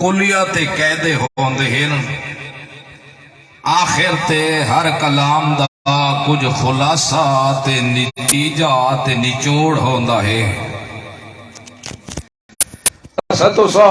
کلیہ تے قیدے ہوندے ہیں، آخر تے ہر کلام دا کچھ خلاصہ تے نتیجہ تے نچوڑ ہوندا ہے۔ ستوسا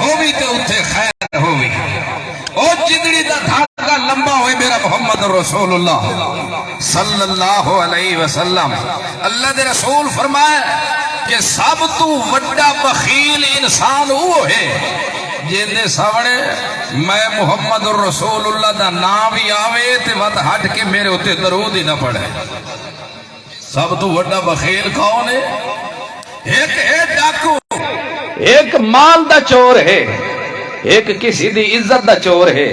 ہوئی تے اتھے خیر ہوئی، او جدڑی دا دھاگا لمبا ہوئے میرا محمد رسول اللہ صلی اللہ علیہ وسلم۔ اللہ دے رسول فرمائے کہ سب تو وڈا بخیل انسان وہ ہے جیندے سامنے میں محمد رسول اللہ دا نام ہی آوے تے وقت ہٹ کے میرے ہوتے درود ہی نہ پڑے۔ سب تو وڈا بخیل کون ہے؟ ایک ہے ڈاکو، ایک مال دا چور ہے، ایک کسی دی عزت دا چور ہے،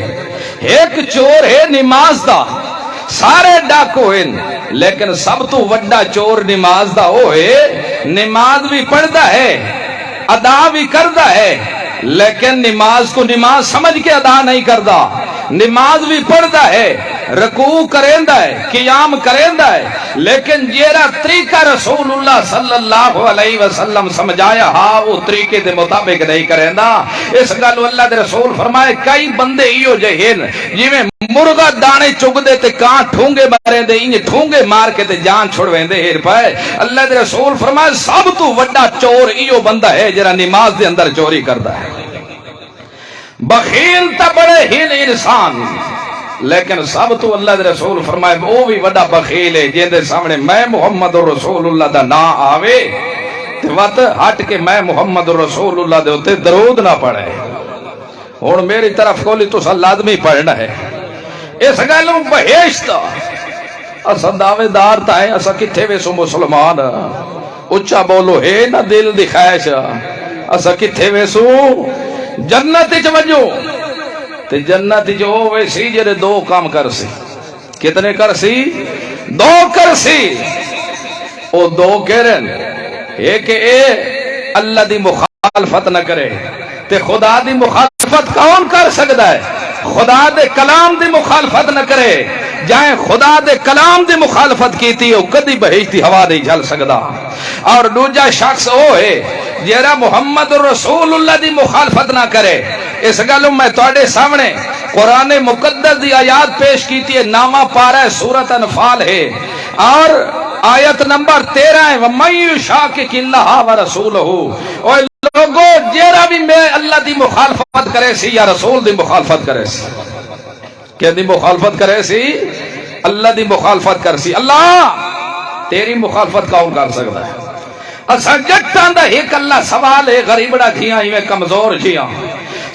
ایک چور ہے نماز دا۔ سارے ڈاکو ہیں لیکن سب تو وڈا چور نماز دا ہوئے، نماز بھی پڑھدا ہے، ادا بھی کردا ہے، لیکن نماز کو نماز سمجھ کے ادا نہیں کردا۔ نماز بھی پڑھدا ہے، رکوع کریندا ہے، قیام کریندا ہے، لیکن جیڑا طریقہ رسول اللہ صلی اللہ علیہ وسلم سمجھایا ہاں وہ طریقے دے مطابق نہیں کریندا۔ اس گل اللہ دے رسول فرمائے کئی بندے ایو جہین جویں مرغا دانے چگ دے تے کان ٹھونگے مارے دے، انج ٹھونگے مار کے تے جان چھڑویندے ہیر پائے۔ اللہ دے رسول فرمائے سب تو وڈا چور ایو بندہ ہے جڑا نماز دے اندر چوری کردا ہے۔ بخیل تا بڑے ہن انسان، لیکن سب تو اللہ دے رسول فرمائے وہ بھی وڈا بخیل ہے جن دے سامنے میں محمد رسول اللہ دا نا آوے تے وقت ہٹ کے میں محمد رسول اللہ دے ہوتے درود نہ پڑھے۔ اور میری طرف کولی تو لازمی پڑھنا ہے، اس گلوں بہشت اسا دعوے دار تا ہے اسا کتھے ویسو مسلمان اچھا بولو ہے نہ دل دی خواہش اسا کتھے ویسو جنت وچ وجو تے جنت جو ویسی جڑے دو کام کر سی کتنے کر سی دو کر سی او دو کہرن ایک اے اللہ دی مخالفت نہ کرے تے خدا دی مخالفت کون کر سکتا ہے خدا دے کلام دی مخالفت نہ کرے جائیں خدا دے کلام دی مخالفت کیتی ہو کدی بہشت دی ہوا نہیں جل سکدا اور دوجا شخص وہ ہے جیرا محمد رسول اللہ دی مخالفت نہ کرے اس گلوں میں تواڈے سامنے قرآن مقدس دی آیات پیش کیتی ہے نامہ پارہ ہے سورۃ انفال ہے اور آیت نمبر 13 ہے وَمَن يُشَاقِقِ اللَّهَ وَرَسُولَهُ اور لوگوں جیرا بھی میں اللہ دی مخالفت کرے سی یا رسول دی مخالفت کرے سی کہ دی مخالفت کرے سی اللہ دی مخالفت کر سی اللہ تیری مخالفت کون کر سکتا ہے اسا جٹاں دا ایک اللہ سوال ہے غریبڑا کھیاں ہی میں کمزور جیاں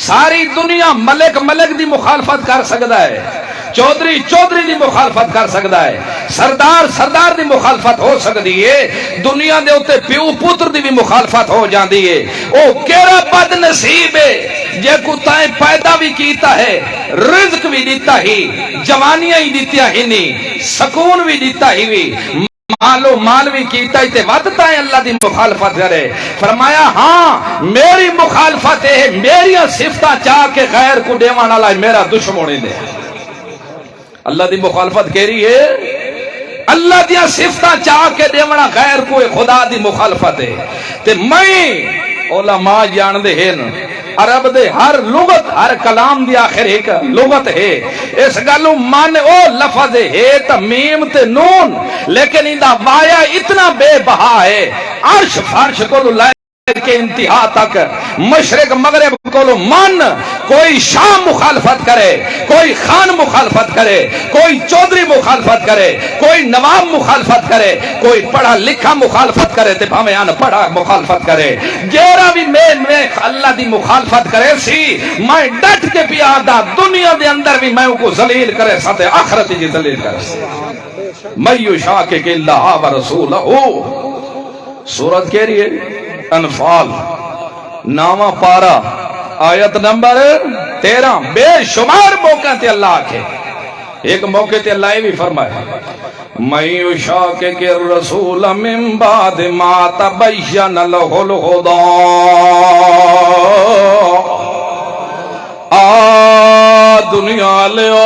ساری دنیا ملک ملک دی مخالفت کر سکتا ہے چودھری چودھری دی مخالفت کر سکتا ہے سردار سردار دی مخالفت ہو سکتی ہے دنیا دے اوتے پیو پتر دی بھی مخالفت ہو جاندی ہے او کیڑا بد نصیب ہے جے کو تائیں پیدا بھی کیتا ہے رزق بھی دیتا ہی جوانیاں ہی دیتا ہی نہیں سکون بھی دیتا ہی بھی مالو مال بھی کیتا ہی تے ودتا ہے اللہ دی مخالفت کرے فرمایا ہاں میری مخالفت ہے میری صفتاں چاہ کے غیر کو دیوان والا میرا دشمن دے اللہ دی مخالفت کہہ رہی ہے اللہ دیا صفتاں چاہ کے دیونا غیر کوئی خدا دی مخالفت ہے تے میں علماء جان دے ہیں عرب دے ہر لغت ہر کلام دی آخر ایک لغت ہے اس گلوں مان او لفظ ہے تا میم تے نون لیکن اندہ وایا اتنا بے بہا ہے عرش فرش کو لائے کے انتہا تک مشرق مغرب کو من کوئی شام مخالفت کرے کوئی خان مخالفت کرے کوئی چودھری مخالفت کرے کوئی نواب مخالفت کرے کوئی پڑھا لکھا مخالفت کرے تے بھاویں ان پڑھا مخالفت کرے جیرا بھی میں اللہ دی مخالفت کرے سی میں ڈٹ کے پیادا دنیا دے اندر بھی میں کو ذلیل کرے ساتھ آخرت جی ذلیل کرے میں یشاقق اللہ ورسولہ سورت کہہ رہی ہے انفال نامہ پارا آیت نمبر 13 بے شمار موقع تے اللہ آکھے ایک موقع تے اللہ بھی فرمائے مَن يُشَاقِقِ الرَّسُولَ مِن بَعْدِ مَا تَبَيَّنَ لَهُ الْهُدَىٰ دنیا لیو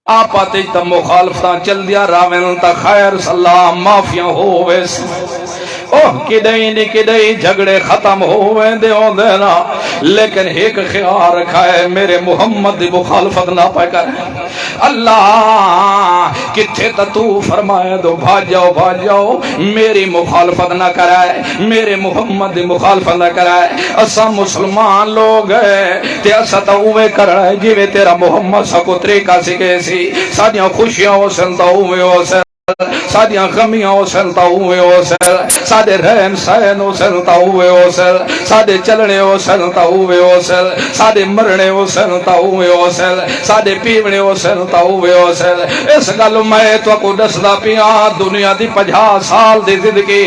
آپ آتے تا مخالفتاں چل دیا راوین تا خیر سلام مافیاں ہوئے اوہ کدئی نہیں کدئی جھگڑے ختم ہوئے دیوں دینا لیکن ایک خیال رکھا ہے میرے محمد دی مخالفت نہ پہ کر اللہ کتھے تا تو فرمائے دو بھاج جاؤ میری مخالفت نہ کرائے میرے محمد دی مخالفت نہ کرائے اسا مسلمان لوگ ہے تے اسا تا اوے کر رہے جیوے تیرا محمد سا کو طریقہ سکے سی ساڑیاں خوشیاں ہو سنتا اوے ہو سن سادیاں غمیاں ہو سلتا ہوئے ہو سل سادے رہن سہن ہو سلتا ہوئے ہو سل سادے چلنے ہو سلتا ہوئے ہو سل سادے مرنے ہو سلتا ہوئے ہو سل سادے پیونے ہو سلتا ہوئے ہو سل اس گل میں تو کو دسدا پیاں دنیا دی 50 سال دی زندگی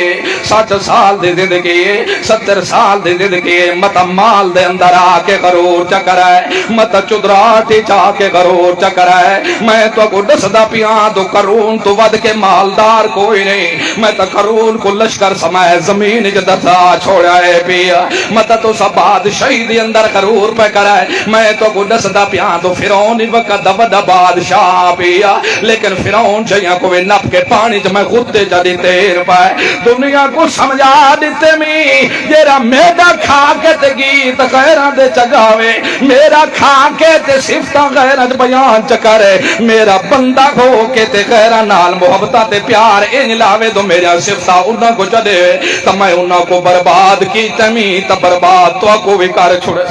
60 سال دی زندگی 70 سال دی زندگی مت مال دے اندر آ کے غرور چکر ہے مت چدراٹی چاہ کے غرور چکر ہے میں تو کو دسدا پیاں تو کرون تو ود کے مالدار کوئی نہیں میں تا قرون کو لشکر سمائے زمین جدتا چھوڑا ہے پیا متا تو سب بادشاہی دی اندر قرور پہ کرائے میں تو کو دستا پیاں تو فیرون وقت دبدا بادشاہ پیا لیکن فیرون جیاں کوئی نپ کے پانی جو میں خودتے جدی تیر پائے دنیا کو سمجھا دیتے میں جیرا میڈا کھا کے تے گیت غیران دے چگاوے میرا کھا کے تے صفتہ غیران بیان چکرے میرا بندہ ہو کے تے غیران نال محبت تے پیار ان لاوے تو میرا صفتہ انہاں کو چڑے تو میں انہاں کو برباد کی تمی تو برباد تو کو بھی کر چھوڑے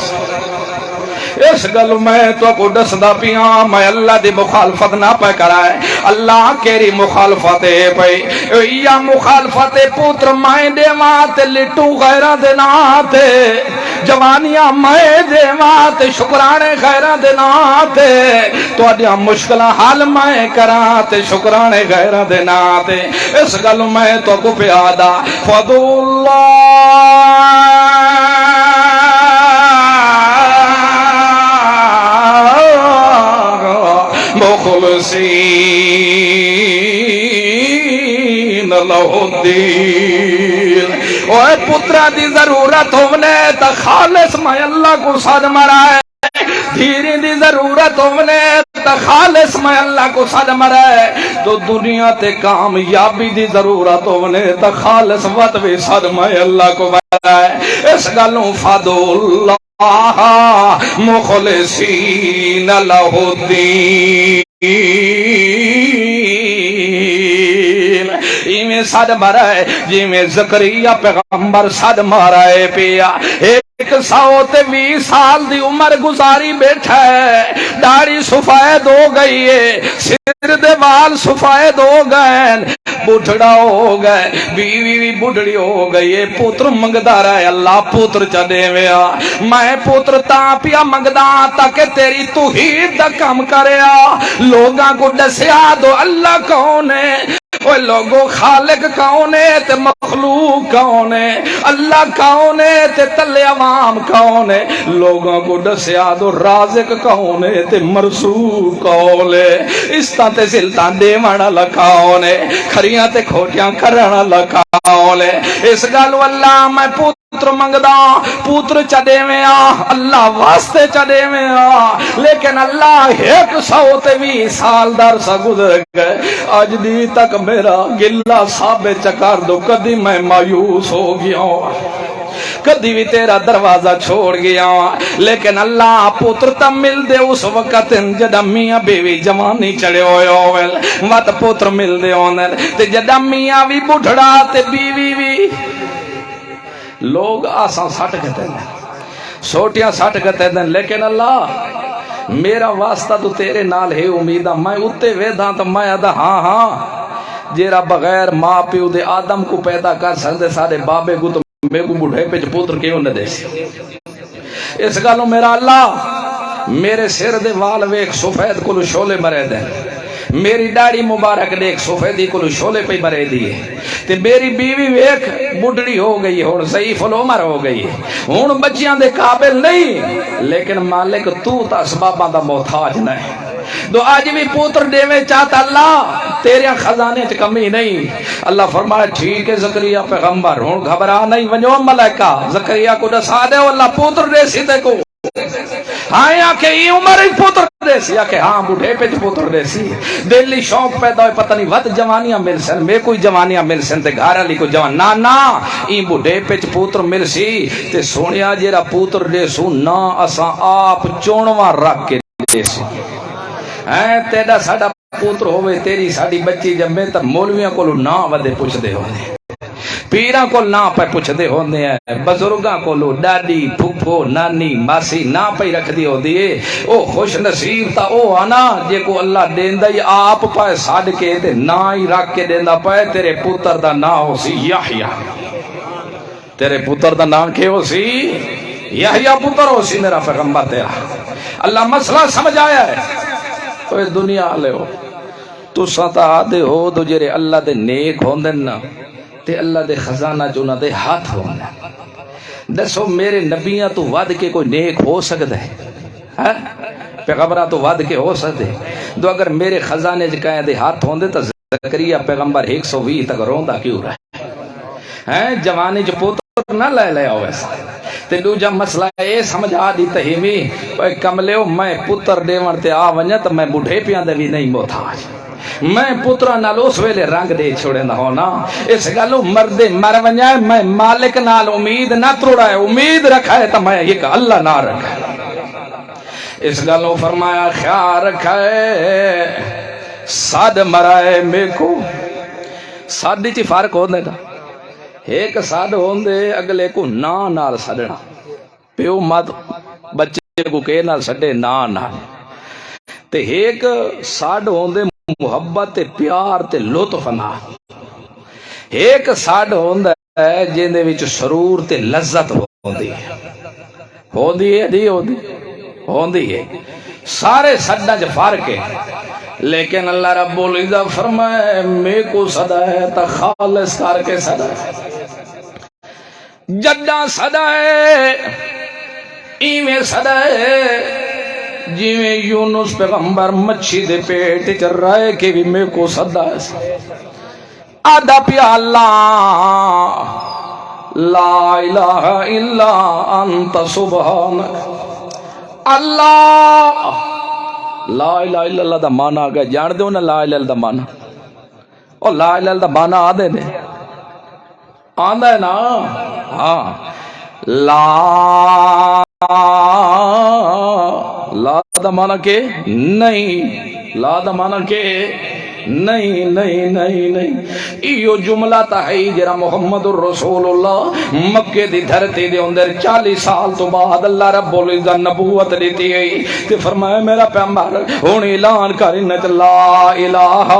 اس گل میں تو کو دسدا پیاں میں اللہ دی مخالفت نہ پہ کرائے اللہ کیری مخالفت پہ یا مخالفت پوتر مائیں دے ماں تے لٹو غیرہ دے نا تے جوانیاں میں دیواں تے شکرانے غیراں دے نام تے تہاڈیاں مشکلاں حل میں کراں تے شکرانے غیراں دے نام تے اس گل میں تو کو پیادا خود مخلصین لہ الدین اوے پترا دی ضرورت ہونے تا خالص میں اللہ کو صد مرائے دھیری دی ضرورت ہونے تا خالص میں اللہ کو صد مرائے تو دنیا تے کامیابی دی ضرورت ہونے تا خالص وقت بھی صد میں اللہ کو مرائے اس گلوں فادو اللہ مخلصین لہ الدین ایویں صد مرائے جی میں زکریا پیغمبر صد مارائے پیا 120 سال دی عمر گزاری بیٹھا ہے داڑھی سفید ہو گئی ہے سر دے وال سفید ہو گئے بڑھڑا ہو گئے بیوی بھی بڑھڑی ہو گئی ہے پوتر منگدا رہے اللہ پوتر چدے ویا میں پوتر تاں پیا منگدا تاکہ تیری توحید دا کم کریا لوگاں کو دسیا دو اللہ کون ہے وہ لوگوں خالق کون ہے تے مخلوق کون ہے اللہ کون ہے تے تلے عوام کون ہے لوگوں کو دسیا دو رازق کون ہے تے مرزوق کون ہے اس تے زلتاں دیوانا لکھاون ہے کھریاں تے کھوٹیاں کرنا لکھاون ہے اس گل اللہ میں پوتر منگدا پوتر چدے میں اللہ واسطے چدے میں لیکن اللہ 120 سال درسا گزر گئے آج دی تک میرا گلہ ثابت چکر دو کدی میں مایوس ہو گیا کدی بھی تیرا دروازہ چھوڑ گیا لیکن اللہ پوتر تم مل دے اس وقت جدا میاں بیوی جوانی چڑے ہوئے ہوئے وقت پوتر مل دے ہونے تے جدا میاں بھی بڑھڑا تے بیوی بھی لوگ آسان سٹ کہتے ہیں سوٹیاں سٹ کہتے ہیں لیکن اللہ میرا واسطہ تو تیرے نال ہے امیدہ میں اتے ویدھاں تو میں ادا ہاں ہاں جیرا بغیر ماں پیو دے آدم کو پیدا کر سکتے سارے بابے کو تو میں کو بڑھے پہ پوتر کیوں نہ دے سی اس گالوں میرا اللہ میرے سر دے وال ویک سفید کلو شولے مرے دے میری ڈاڑی مبارک دیکھ سفیدی کلو شولے پہ مرے دیئے تے میری بیوی ویک بڑھڑی ہو گئی اور ضعیف العمر ہو گئی ہون بچیاں دے قابل نہیں لیکن مالک تو تا اسباباں دا محتاج نہیں تو آج بھی پوتر دیوے چاہتا اللہ تیرے خزانے چ کمی نہیں اللہ فرمایا ٹھیک ہے زکریا پیغمبر ہوں گھبرا نہیں ونجو ملائکہ زکریا کو دسا دے اللہ پوتر دے سی تے کو ہاں یا کہ یہ عمر ہی پوتر دے سی یا کہ ہاں بڑھے پہ پوتر دے سی دلی شوق پیدا ہوئے پتہ نہیں ود جوانیاں مل سن میں کوئی جوانیاں مل سن تے گھر علی کو جوان نا نا این بڑھے پہ پوتر مل سی تے سونیا جیرا پوتر دے سو نا اساں آپ چونواں رکھ کے دے سو تیرا ساڈا پوتر ہوئے تیری ساڈی بچی جمے تا مولویاں کو نا ودے پوچھ دے ہونے پیراں کو نا پہ پوچھ دے ہونے ہیں بزرگاں کو ڈاڈی پھوپھو نانی ماسی نا پہ رکھ دی ہو دیئے او خوش نصیب تا او آنا جے کو اللہ دیندہ ہی آپ پائے ساڑھ کے دے نا ہی رکھ کے دیندہ پائے تیرے پوتر دا نا ہو سی یحییٰ تیرے پوتر دا نام کیا ہو سی یحییٰ پوتر ہو سی میرا پیغمبر تیرا اللہ مسئلہ سمجھ آیا ہے تو دنیا لے ہو تو ستا آدھے ہو دو جرے اللہ دے نیک ہوندے نا تے اللہ دے خزانہ جو نہ دے ہاتھ ہوندے دسو میرے نبیاں تو ود کے کوئی نیک ہو سکتا ہے پیغمبرہ تو ود کے ہو سکتے دو اگر میرے خزانے جکائیں دے ہاتھ ہوندے تو زکریا پیغمبر 120 تک روندہ کیوں رہے جوانے جو پوتر نہ لے لے ہو ایسا تے دوجا مسئلہ اے سمجھ آ دی تہیمی کملے ہو میں پتر دیوان تے آ ونیا تو میں بڑھے پیاں دے بھی نہیں محتاج میں پترا نال اس ویلے رنگ دے چھوڑے نہ ہونا اس گلو مردے مر ونیا میں مالک نال امید نہ توڑا ہے امید رکھا ہے تو میں یہ کہ اللہ نہ رکھا ہے اس گلو فرمایا خیال رکھا ہے ساد مرائے میں کو سادی چی فرق ہوندے دا ایک ساد ہوندے اگلے کو نا نال سڑنا پیو مد بچے کو کے نال سڑے نا نال تے ایک ساد ہوندے محبت تے پیار تے لطف نال ایک ساد ہوندا ہے جیندے وچ سرور تے لذت ہوندی ہے ہو دیئے دی ہو دیئے سارے سڈا چ فرق ہے لیکن اللہ رب العزت فرمائے میں کو صدا ہے تا خالص کر کے صدا ہے جڈا صدا ہے ایویں صدا ہے جویں یونس پیغمبر مچھی دے پیٹ چ رہے کے بھی میں کو صدا ہے آدھا پیالہ لا الہ الا انت سبحانک اللہ لا الہ الا اللہ دا معنی آگا جان دے نا لا الہ الا دا معنی اور لا الہ الا دا معنی آدھے نے آندہ ہے نا ہاں لا دا معنی کے نہیں لا دا معنی کے نہیں نہیں نہیں نہیں ایو جملہ تا ہے جرا محمد الرسول اللہ مکے دی دھرتی دے اندر 40 سال تو بعد اللہ رب العزت نبوت دیتی ہے تے فرمایا میرا پیغمبر ہن اعلان کر انت لا الہ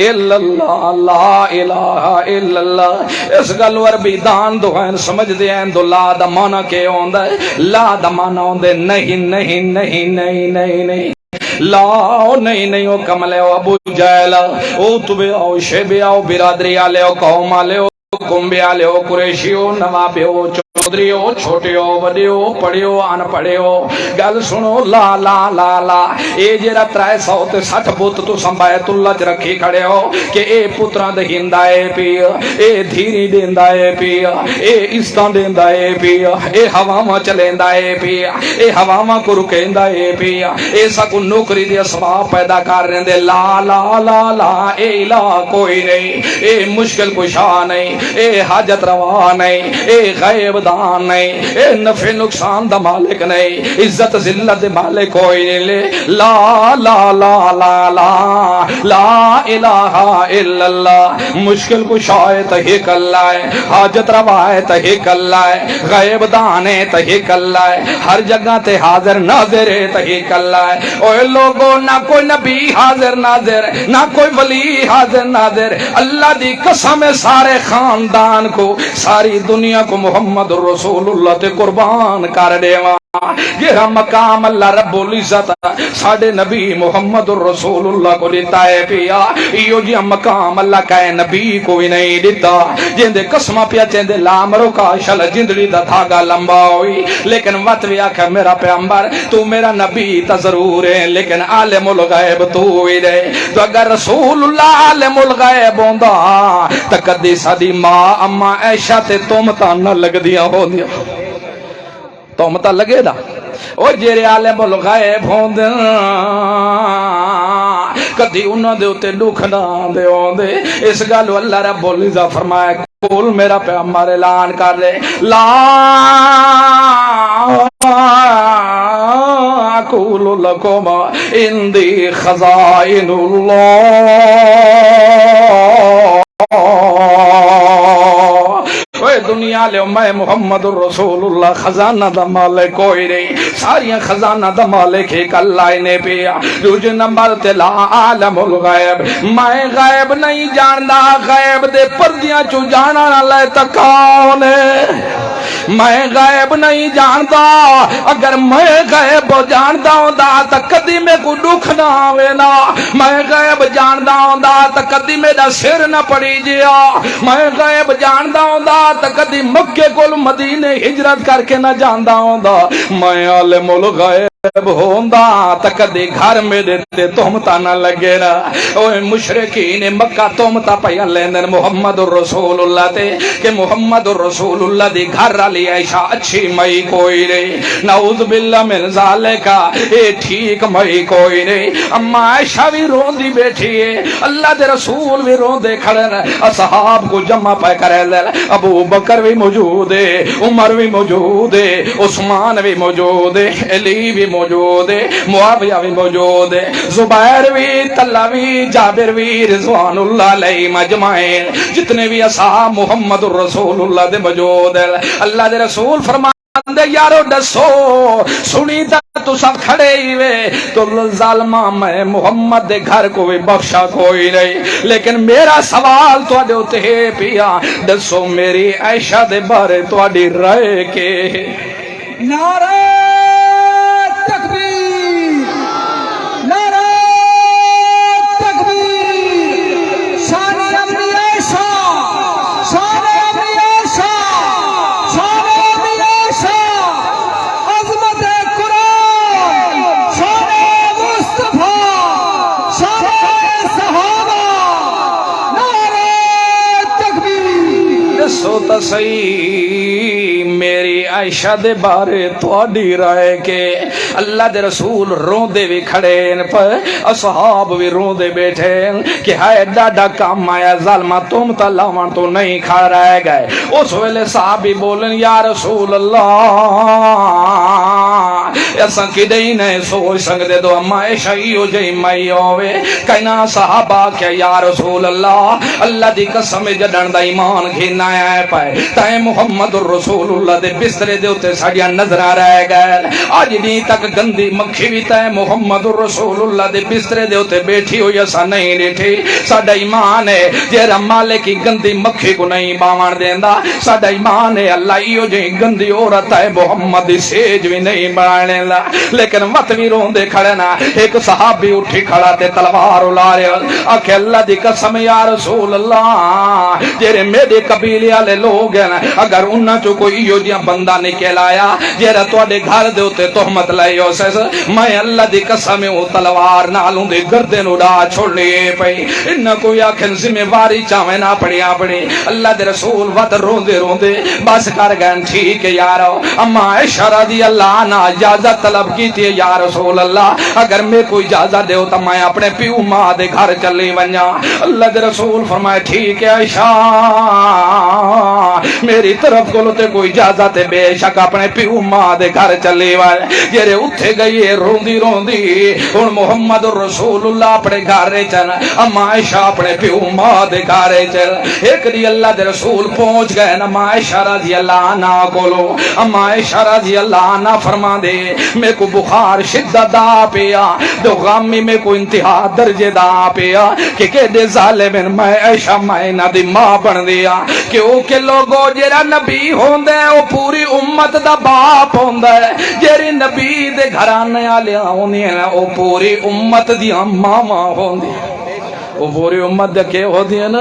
الا اللہ لا الہ الا اللہ اس گل ور بھی دان دو ہیں سمجھ دے ہیں دو لا دا معنی کے ہوندا ہے لا دا معنی ہوندے نہیں نہیں نہیں نہیں نہیں نہیں لا نہیں نہیں او کملے او ابو جہل او تبے او شیبے او برادری آلے او قوم آلے او کنبے آلے او قریشی او نوابے او چودری او چھوٹے او بڑے او پڑھے او ان پڑھے او گل سنو لا لا لا لا اے جیرا 360 بت تو بیت اللہ چ رکھی کھڑے ہو کہ اے پتراں دے ہندا اے پیا اے دھیری دیندا اے پیا اے عزتاں دیندا اے پیا اے ہواواں چلیندا اے پیا اے ہواواں کو رکیندا اے پیا اے سکو نوکری دے اسباب پیدا کر رہندے لا لا لا لا اے الہ کوئی نہیں اے مشکل کشا نہیں اے حاجت روا نہیں اے غیب دان نہیں اے نفع نقصان دا مالک نہیں عزت ذلت دے مالک کوئی نہیں لے لا لا لا لا لا لا الہ الا اللہ مشکل کشا ہے تہیک اللہ ہے حاجت روا ہے تہیک اللہ ہے غیب دان ہے تہیک اللہ ہے ہر جگہ تے حاضر ناظر ہے تہیک اللہ ہے اوے لوگوں نہ کوئی نبی حاضر ناظر نہ کوئی ولی حاضر ناظر اللہ دی قسم سارے خاندان کو ساری دنیا کو محمد رسول اللہ تے قربان کر دیواں یہ مقام اللہ رب العزت ساڑھے نبی محمد رسول اللہ کو دیتا ہے پیا یہ جی مقام اللہ کا نبی کوئی نہیں دیتا جن دے قسمہ پیا چین دے لامرو کا شل جندلی دا دھاگا لمبا ہوئی لیکن وقت بھی آکھا میرا پیغمبر تو میرا نبی تا ضرور ہے لیکن عالم الغیب تو ہوئی دے تو اگر رسول اللہ عالم الغیب ہوندا تقدی سادی ماں اما عائشہ تے تم تا نہ لگ دیا ہو دیا تو متا لگے دا او جیرے عالم الغیب ہوندے کدی انہاں دے اوتے دکھ نہ دے ہوندے اس گل اللہ رب العزت فرمایا قول میرا پیغمبر اعلان کر دے لا اقول لکم اندی خزائن اللہ دنیا لے میں محمد رسول اللہ خزانہ دا مالک کوئی نہیں ساریاں خزانہ دا مالک ایک اللہ نے پیا دوجہ نمبر تے لا عالم الغیب میں غیب نہیں جاندا غیب دے پردیاں چو جانا لے تکاؤ نے میں غیب نہیں جاندا اگر میں غیب جاندا ہوندا تا کدی میں کو دکھ نہ آوے نا میں غیب جاندا ہوندا تا کدی میرا سر نہ پڑی جیا میں غیب جاندا ہوندا تا کدی مکے کول مدینے ہجرت کر کے نہ جاندا ہوندا میں عالم الغیب ہوندا تا کدی گھر میرے تے تہمتا نہ لگے نا اوے مشرکین مکہ تہمتا پیا لیندن محمد رسول اللہ تے کہ محمد رسول اللہ دی گھر والی عائشہ اچھی مئی کوئی نہیں نعوذ باللہ من ذالک اے ٹھیک مئی کوئی نہیں اما عائشہ بھی روندی بیٹھی ہے اللہ دے رسول بھی روندے کھڑے اصحاب کو جمع پہ کرے دے ابو بکر بھی موجود ہے عمر بھی موجود ہے عثمان بھی موجود ہے علی بھی موجود ہے معاویہ بھی موجود ہے زبیر بھی طلحہ بھی جابر بھی رضوان اللہ علیہ مجمعین جتنے بھی اصحاب محمد رسول اللہ دے موجود ہے اللہ دے رسول فرمان دے یارو دسو سنی تا تو سب کھڑے ہی وے تو ظالمہ میں محمد دے گھر کو بھی بخشا کوئی نہیں لیکن میرا سوال تو اڈے ہوتے ہے پیا دسو میری عائشہ دے بارے تو اڈی رائے کے نعرہ تکبیر، نعرہ تکبیر، شان ابن عائشہ، شان ابن عائشہ، شان ابن عائشہ، عظمت قرآن، شان مصطفیٰ، شان صحابہ، نعرہ تکبیر۔ دسو تا صحیح میری عائشہ دے بارے تواڈی رائے کہ اللہ دے رسول روندے بھی کھڑے پہ اصحاب بھی روندے بیٹھے کہ ہائے ڈاڈا کام آیا ظالمہ تم تا لاون تو نہیں کھا رہ گئے۔ اس ویلے صحابی بولن یا رسول اللہ ایسا کدے ہی نہیں سوچ سکتے تو اما عائشہ ہو جئی مائی ہوئے کہنا صحابہ کیا یا رسول اللہ دی قسم جڈن دا ایمان گھینا ہے پائے تائیں محمد رسول اللہ دے بسترے دے ہوتے ساڑیاں نظر رہ گئے آج نہیں تک گندی مکھی بھی تائیں محمد رسول اللہ دے بسترے دے ہوتے بیٹھی ہوئی ایسا نہیں بیٹھی ساڑا ایمان ہے جیرا مالے کی گندی مکھی کو نہیں باوان دیندہ ساڑا ایمان ہے اللہ ہی ہو جائیں گندی عورت ہے محمد سیج بھی نہیں بڑھانے لا لیکن وقت بھی روندے کھڑے نا ایک صحابی اٹھی کھڑا تے تلوار اولارے آکھے اللہ دی قسم یا رسول اللہ جیرے میرے قبیلے والے لوگ ہیں اگر انہاں چو کوئی یو جیاں بندہ نکل آیا جیرا تواڈے گھر دے اوتے تہمت لائے ہو سیس میں اللہ دی قسم او تلوار نالوں دے گردن اڑا چھوڑنے پئی انہاں کوئی آکھن ذمہ واری چاویں نہ پڑی اللہ دے رسول وقت روندے روندے بس کر گئے ٹھیک ہے یارو اما عائشہ رضی اللہ عنہ اجازت طلب کی تھی یا رسول اللہ اگر میں کوئی اجازت دے تو میں اپنے پیو ماں دے گھر چلی ونجا اللہ دے رسول فرمائے ٹھیک ہے عائشہ میری طرف کو تے کوئی اجازت ہے بے شک اپنے پیو ماں دے گھر چلی ون جیرے اٹھے گئی روندی روندی ہن محمد رسول اللہ اپنے گھر چل اما عائشہ اپنے پیو ماں دے گھر چل ایک دی اللہ دے رسول پہنچ گئے نا اما عائشہ رضی اللہ عنہ کولو اما عائشہ رضی اللہ عنہ فرما دے میں کو بخار شدت دا پیا دو غامی میں کو انتہا درجے دا پیا کہ دے ظالم میں عائشہ میں نہ دی ماں بن دیا کہ او کے لوگو جیرا نبی ہوندے او پوری امت دا باپ ہوندے جیری نبی دے گھرانے والے ہوندے او پوری امت دی ماما ہوندی وہ پوری امت دے کے ہوندی نا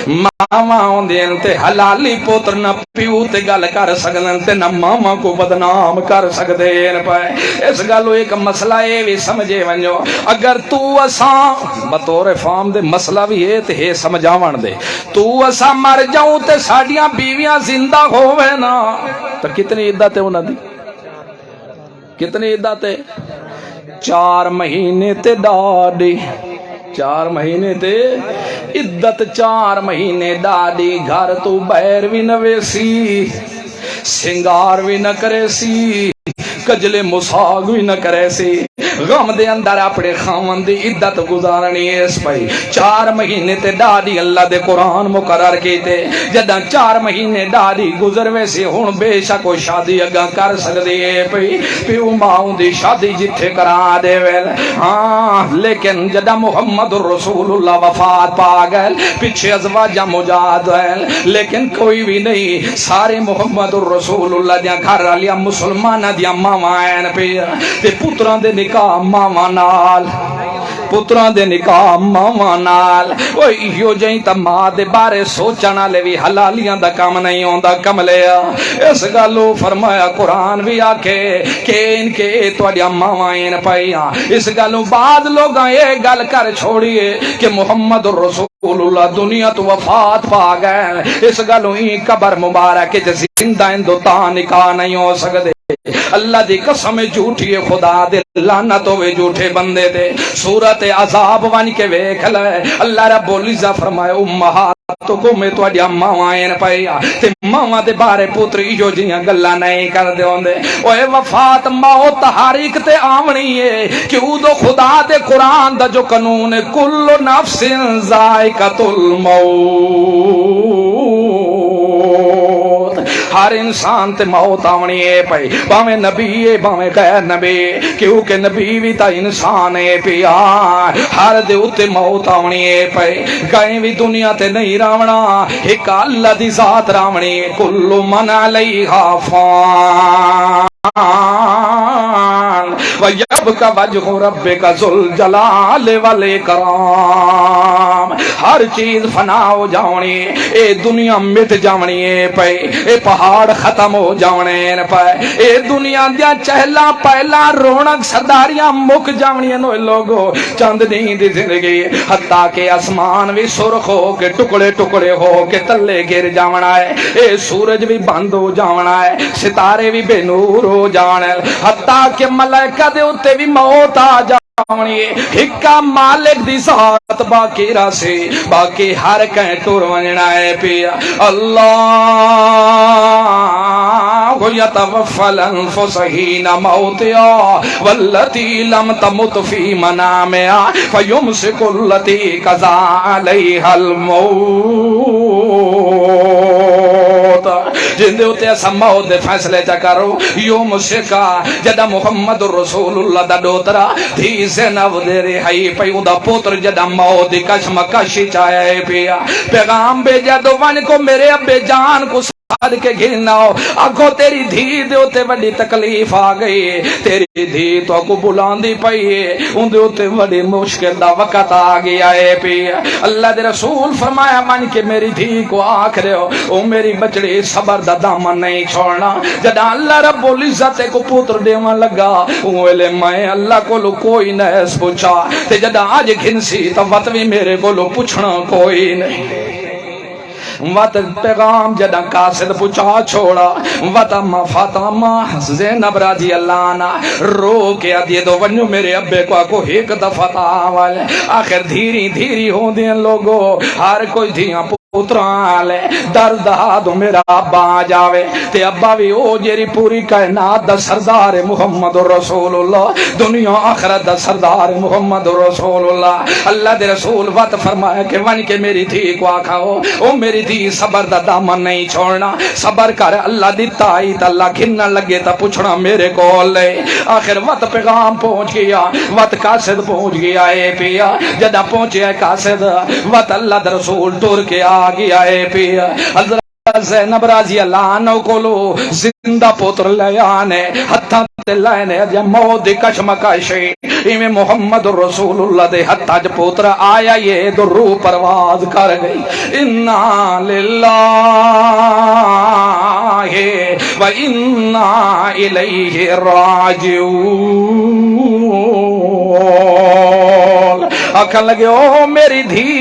ماما ہوندی تے حلالی پوتر نہ پیو تے گل کر سکدن تے نہ ماما کو بدنام کر سکدے پائے اس گلو ایک مسئلہ اے وی سمجھے ونجو اگر تو اساں بطور فام دے مسئلہ بھی ہے تے ہے سمجھاون دے تو اساں مر جاؤں تے ساڈیاں بیویاں زندہ ہووے نا تے کتنی عدت ہے انہاں دی کتنی عدت ہے 4 مہینے تے ڈاڈی 4 مہینے تے عدت 4 مہینے ڈاڈی گھر تو باہر بھی نہ ویسی سنگار بھی نہ کرے سی کجلے مساگ بھی نہ کرے سی غم دے اندر اپنے خاون دی عدت گزارنی اس پئی 4 مہینے تے ڈاڈی اللہ دے قرآن مقرر کیتے جداں 4 مہینے ڈاڈی گزر ویسی ہن بے شک کوئی شادی اگاں کر سکدی ہے پئی پیو ماں دی شادی جتھے کرا دے ویل ہاں لیکن جداں محمد رسول اللہ وفات پا گئے پیچھے ازواجاں مجاد ہیں لیکن کوئی بھی نہیں سارے محمد رسول اللہ دیاں گھر والیاں مسلماناں دیاں ماواں ہیں پئی تے پتراں دے نکاح ماما نال پتراں دے نکاح ماما نال او ایو جئی تا ماں دے بارے سوچن والے وی حلالیاں دا کم نہیں ہوندا کملیا اس گلو فرمایا قرآن بھی آکھے کہ ان کے تواڈیاں ماواں این پئیاں اس گلو بعد لوگاں اے گل کر چھوڑیے کہ محمد رسول اللہ دنیا تو وفات پا گئے اس گلو ہی قبر مبارک زندہ اندو تا نکاح نہیں ہو سکدے اللہ دی قسم جھوٹی خدا دے لعنت ہوے جھوٹے بندے دے سورت عذاب ون کے ویکھ لے اللہ رب العزت فرمائے امہاتکم میں تواڈیاں ماواں این پئیاں تے ماواں دے بارے پتری جو جیاں گلاں نہیں کردے ہوندے اوے وفات موت ہر ایک تے آونی ہے کہ اودو خدا دے قرآن دا جو قانون ہے کل نفس ذائقۃ الموت ہر انسان تے موت آونی ہے پئی باویں نبی ہے باویں غیر نبی کیونکہ نبی بھی تا انسان ہے پیا ہر دے اوتے موت آونی ہے پئی کہیں بھی دنیا تے نہیں راونا ایک اللہ دی ذات راونی کل من علیہا فان وَيَبْقَى وَجْهُ رَبِّكَ ذُو الْجَلَالِ وَالْإِكْرَامِ ہر چیز فنا ہو جاونی اے دنیا مٹ جاونی پے اے پہاڑ ختم ہو جاونے پے اے دنیا دیا چہلا پہلا رونق سرداریاں مک جاونی نو لوگو چند دین دی زندگی حتیٰ کہ آسمان بھی سرخ ہو کے ٹکڑے ٹکڑے ہو کے تلے گر جاونا ہے اے سورج بھی بند ہو جاونا ہے ستارے بھی بے نور ہو جاونا ہے حتیٰ کہ ملائکہ دے اتے بھی موت آ جا ہکا مالک دی ذات باقی راسے باقی ہر کہیں ٹور ونجنا ہے پیا اللہ یتوفی الانفس حین موتها واللتی لم تمت فی منامها فیمسک التی قضا علیہا الموت جن دے ہوتے ایسا موت دے فیصلے چا کرو یومسکا جدہ محمد رسول اللہ دا دوترا تھی زینب دے رہائی پئی ادا پوتر جدہ موت دی کشم کشی چاہے پیا پیغام بے جدو ون کو میرے ابے جان کو ساتھ کے گھرنا ہو آگو تیری دھی دے ہوتے بڑی تکلیف آ گئی تیری دھی تو کو بلاندی پئی ان دے ہوتے بڑی مشکل دا وقت آ گیا ہے پیا اللہ دے رسول فرمایا من کے میری دھی کو آکھ رہے ہو او میری بچڑی صبر دا دامن نہیں چھوڑنا جدہ اللہ رب العزت کو پوتر دیوان لگا اوہلے میں اللہ کو لو کوئی نیس پوچھا تے جدہ آج گھنسی تو وقت بھی میرے کو لو پوچھنا کوئی نہیں وط پیغام جدہ قاصد پوچھا چھوڑا وط اما فاطمہ زینب رضی اللہ عنہ رو کے دیے دو ونیو میرے ابے کو ایک دفعہ والے آخر دھیری دھیری ہوں دیں لوگوں ہر کوئی دھیاں پترالے درد ہاتھوں میرا ابا جاوے تے ابا بھی او جیری پوری کائنات دا سردار محمد رسول اللہ دنیا آخرت دا سردار محمد رسول اللہ اللہ دے رسول وقت فرمایا کہ ون کے میری تھی کو آکھاؤ او میری تھی صبر دا دامن نہیں چھوڑنا صبر کر اللہ دیتا ہی تا اللہ گھننا لگے تا پوچھنا میرے کو لے آخر وقت پیغام پہنچ گیا وقت قاصد پہنچ گیا اے پیا جدہ پہنچے قاصد وقت اللہ دے رسول ٹور کے آگے آئے پیا حضرت زینب رضی اللہ عنہ کو لو زندہ پوتر لے آنے حتیٰ تے لائنے جا موت دی کشمکشی ایمیں محمد رسول اللہ دے حتیٰ جا پوتر آیا یہ دو روح پرواز کر گئی انا للہ و انا الیہ راجعون آکھن لگے او میری دھی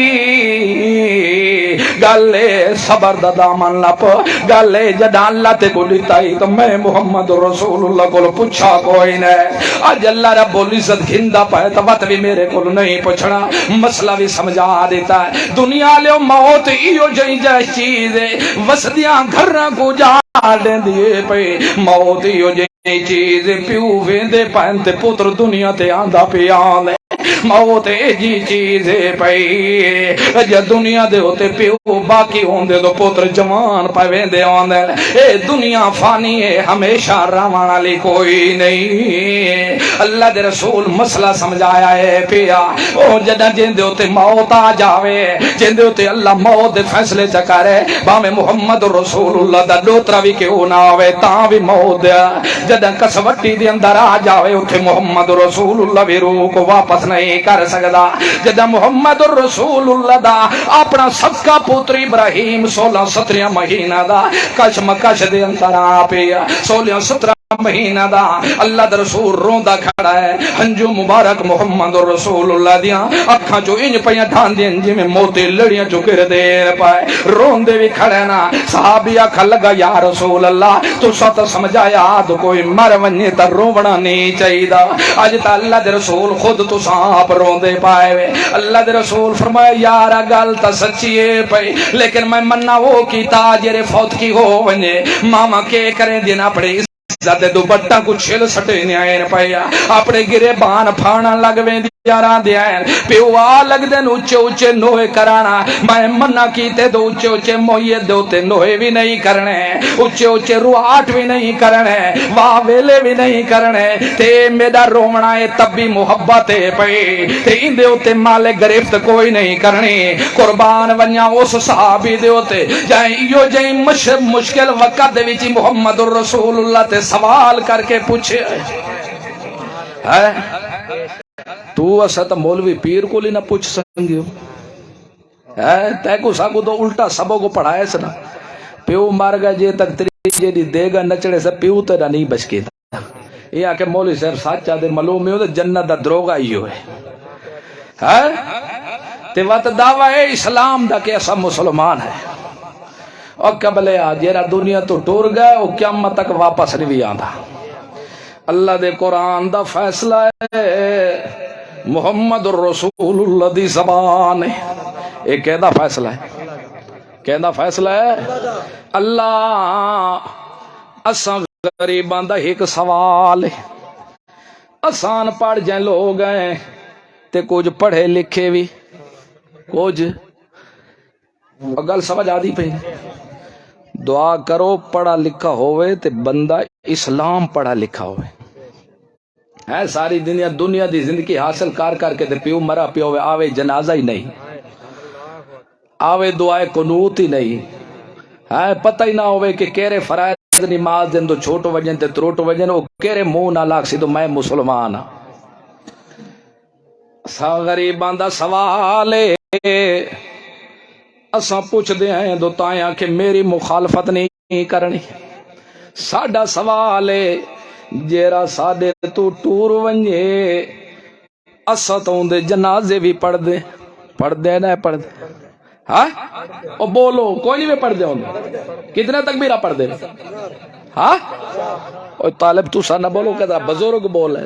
گالے صبر دا دامن لپ گالے جدہ اللہ تے کو لیتائی تو میں محمد رسول اللہ کو پوچھا کوئی نہیں آج اللہ رب العزت گھندہ پائے تو بات بھی میرے کو نہیں پوچھنا مسئلہ بھی سمجھا دیتا ہے دنیا لے موت ایو جائیں جائیں چیزیں وسدیاں گھرنا کو جا دیں دیے پہ موت ایو جائیں چیزیں پیو ویندے پہنتے پتر دنیا تے آندھا پہ آنے موت جی چیز پئی جا دنیا دے ہوتے پیو باقی ہوندے دو پتر جوان پائے دے ہوندے اے دنیا فانی ہے ہمیشہ روان علی کوئی نہیں اللہ دے رسول مسئلہ سمجھایا ہے پیا او جدہ جن دے ہوتے موت آ جاوے جن دے ہوتے اللہ موت دے فیصلے چکارے بامے محمد رسول اللہ دا دوترا بھی کیوں نہ آوے تاں بھی موت دے جدہ کسوٹی دے اندر آ جاوے اٹھے محمد رسول اللہ بھی روح کو واپس نہیں کر سکتا جدہ محمد رسول اللہ دا اپنا سکا پوتر ابراہیم 16-17 مہینہ دا کشمکش دے اندر آ پیا 16-17 مہینہ دا اللہ دا رسول روندہ کھڑا ہے ہنجو مبارک محمد رسول اللہ دیاں اکھاں جو انج پیاں ڈھان دیں جی میں موتی لڑیاں جو کر دے پائے روندے بھی کھڑے نا صحابی اکھا لگا یا رسول اللہ تو ساتھ سمجھایا تو کوئی مر ونی تا روڑا نہیں چاہی دا آج تا اللہ دے رسول خود تو سانپ روندے پائے وے اللہ دے رسول فرمایا یارا گل تا سچیے پئی لیکن میں مننا وہ کی تاجر فوت کی ہو ونی ماما کے کریں دینا پڑے زیادہ دوپٹا کو چھل سٹے نہیں آئے پایا اپنے گرے بان پھانا لگ ویندی یاراں دے ہیں پیو آ لگ دن اچھے اچھے نوہے کرانا میں منع کیتے تو اچھے اچھے مویت دوتے نوہے بھی نہیں کرنے اچھے اچھے روحاٹ بھی نہیں کرنے واہ ویلے بھی نہیں کرنے تے میرا رومنا ہے تب بھی محبت پئی تے ان دے ہوتے مال گرفت کوئی نہیں کرنی قربان ونیا اس صحابی دے ہوتے جائیں یو جائیں مشکل وقت دے وچی محمد الرسول اللہ تے سوال کر کے پوچھے ہے تو اسا تا مولوی پیر کو لی نہ پوچھ سنگیو تے کو ساکو تو الٹا سبوں کو پڑھائے سنا پیو مار گا جے تک تری جے دی دے گا نچڑے سے پیو تیرا نہیں بچ کے دا یہ آکے مولوی صاحب ساتھ دے ملو میں ہو تو جنت دا دروگا ہی ہوئے تے وقت دعویٰ ہے اسلام دا کہ ایسا مسلمان ہے اور قبلے آجیرہ دنیا تو ٹور گئے اور قیامت تک واپس نہیں آندا اللہ دے قرآن دا فیصلہ ہے محمد الرسول اللہ دی زبان ہے ایک کہدا فیصلہ ہے کہدا فیصلہ ہے اللہ اساں غریبان دا ایک سوال ہے آسان پڑھ جائیں لوگ ہیں تے کچھ پڑھے لکھے بھی کچھ گل سمجھ آدھی پہ دعا کرو پڑھا لکھا ہوئے تے بندہ اسلام پڑھا لکھا ہوئے ہے ساری دنیا دی زندگی حاصل کر کے تے پیو مرا پیو آوے جنازہ ہی نہیں آوے دعائے قنوت ہی نہیں ہے پتہ ہی نہ ہوئے کہ کیرے فرائض نماز دن تو چھوٹو وجن تے تروٹو وجن او کیرے منہ نہ لاگ سی تو میں مسلمان ہاں سا غریباں دا سوال ہے اساں پوچھ دے ہیں دو تائیاں کہ میری مخالفت نہیں کرنی ساڈا سوال ہے جیرا ساڈے تو ٹور ونجے اساں تو دے جنازے بھی پڑھ دے نہ پڑھ دے ہاں او بولو کوئی نہیں بھی پڑھ دے ہوں کتنے تک بھی نہ پڑھ دے ہاں او طالب تو سا نہ بولو کہ بزرگ بول ہے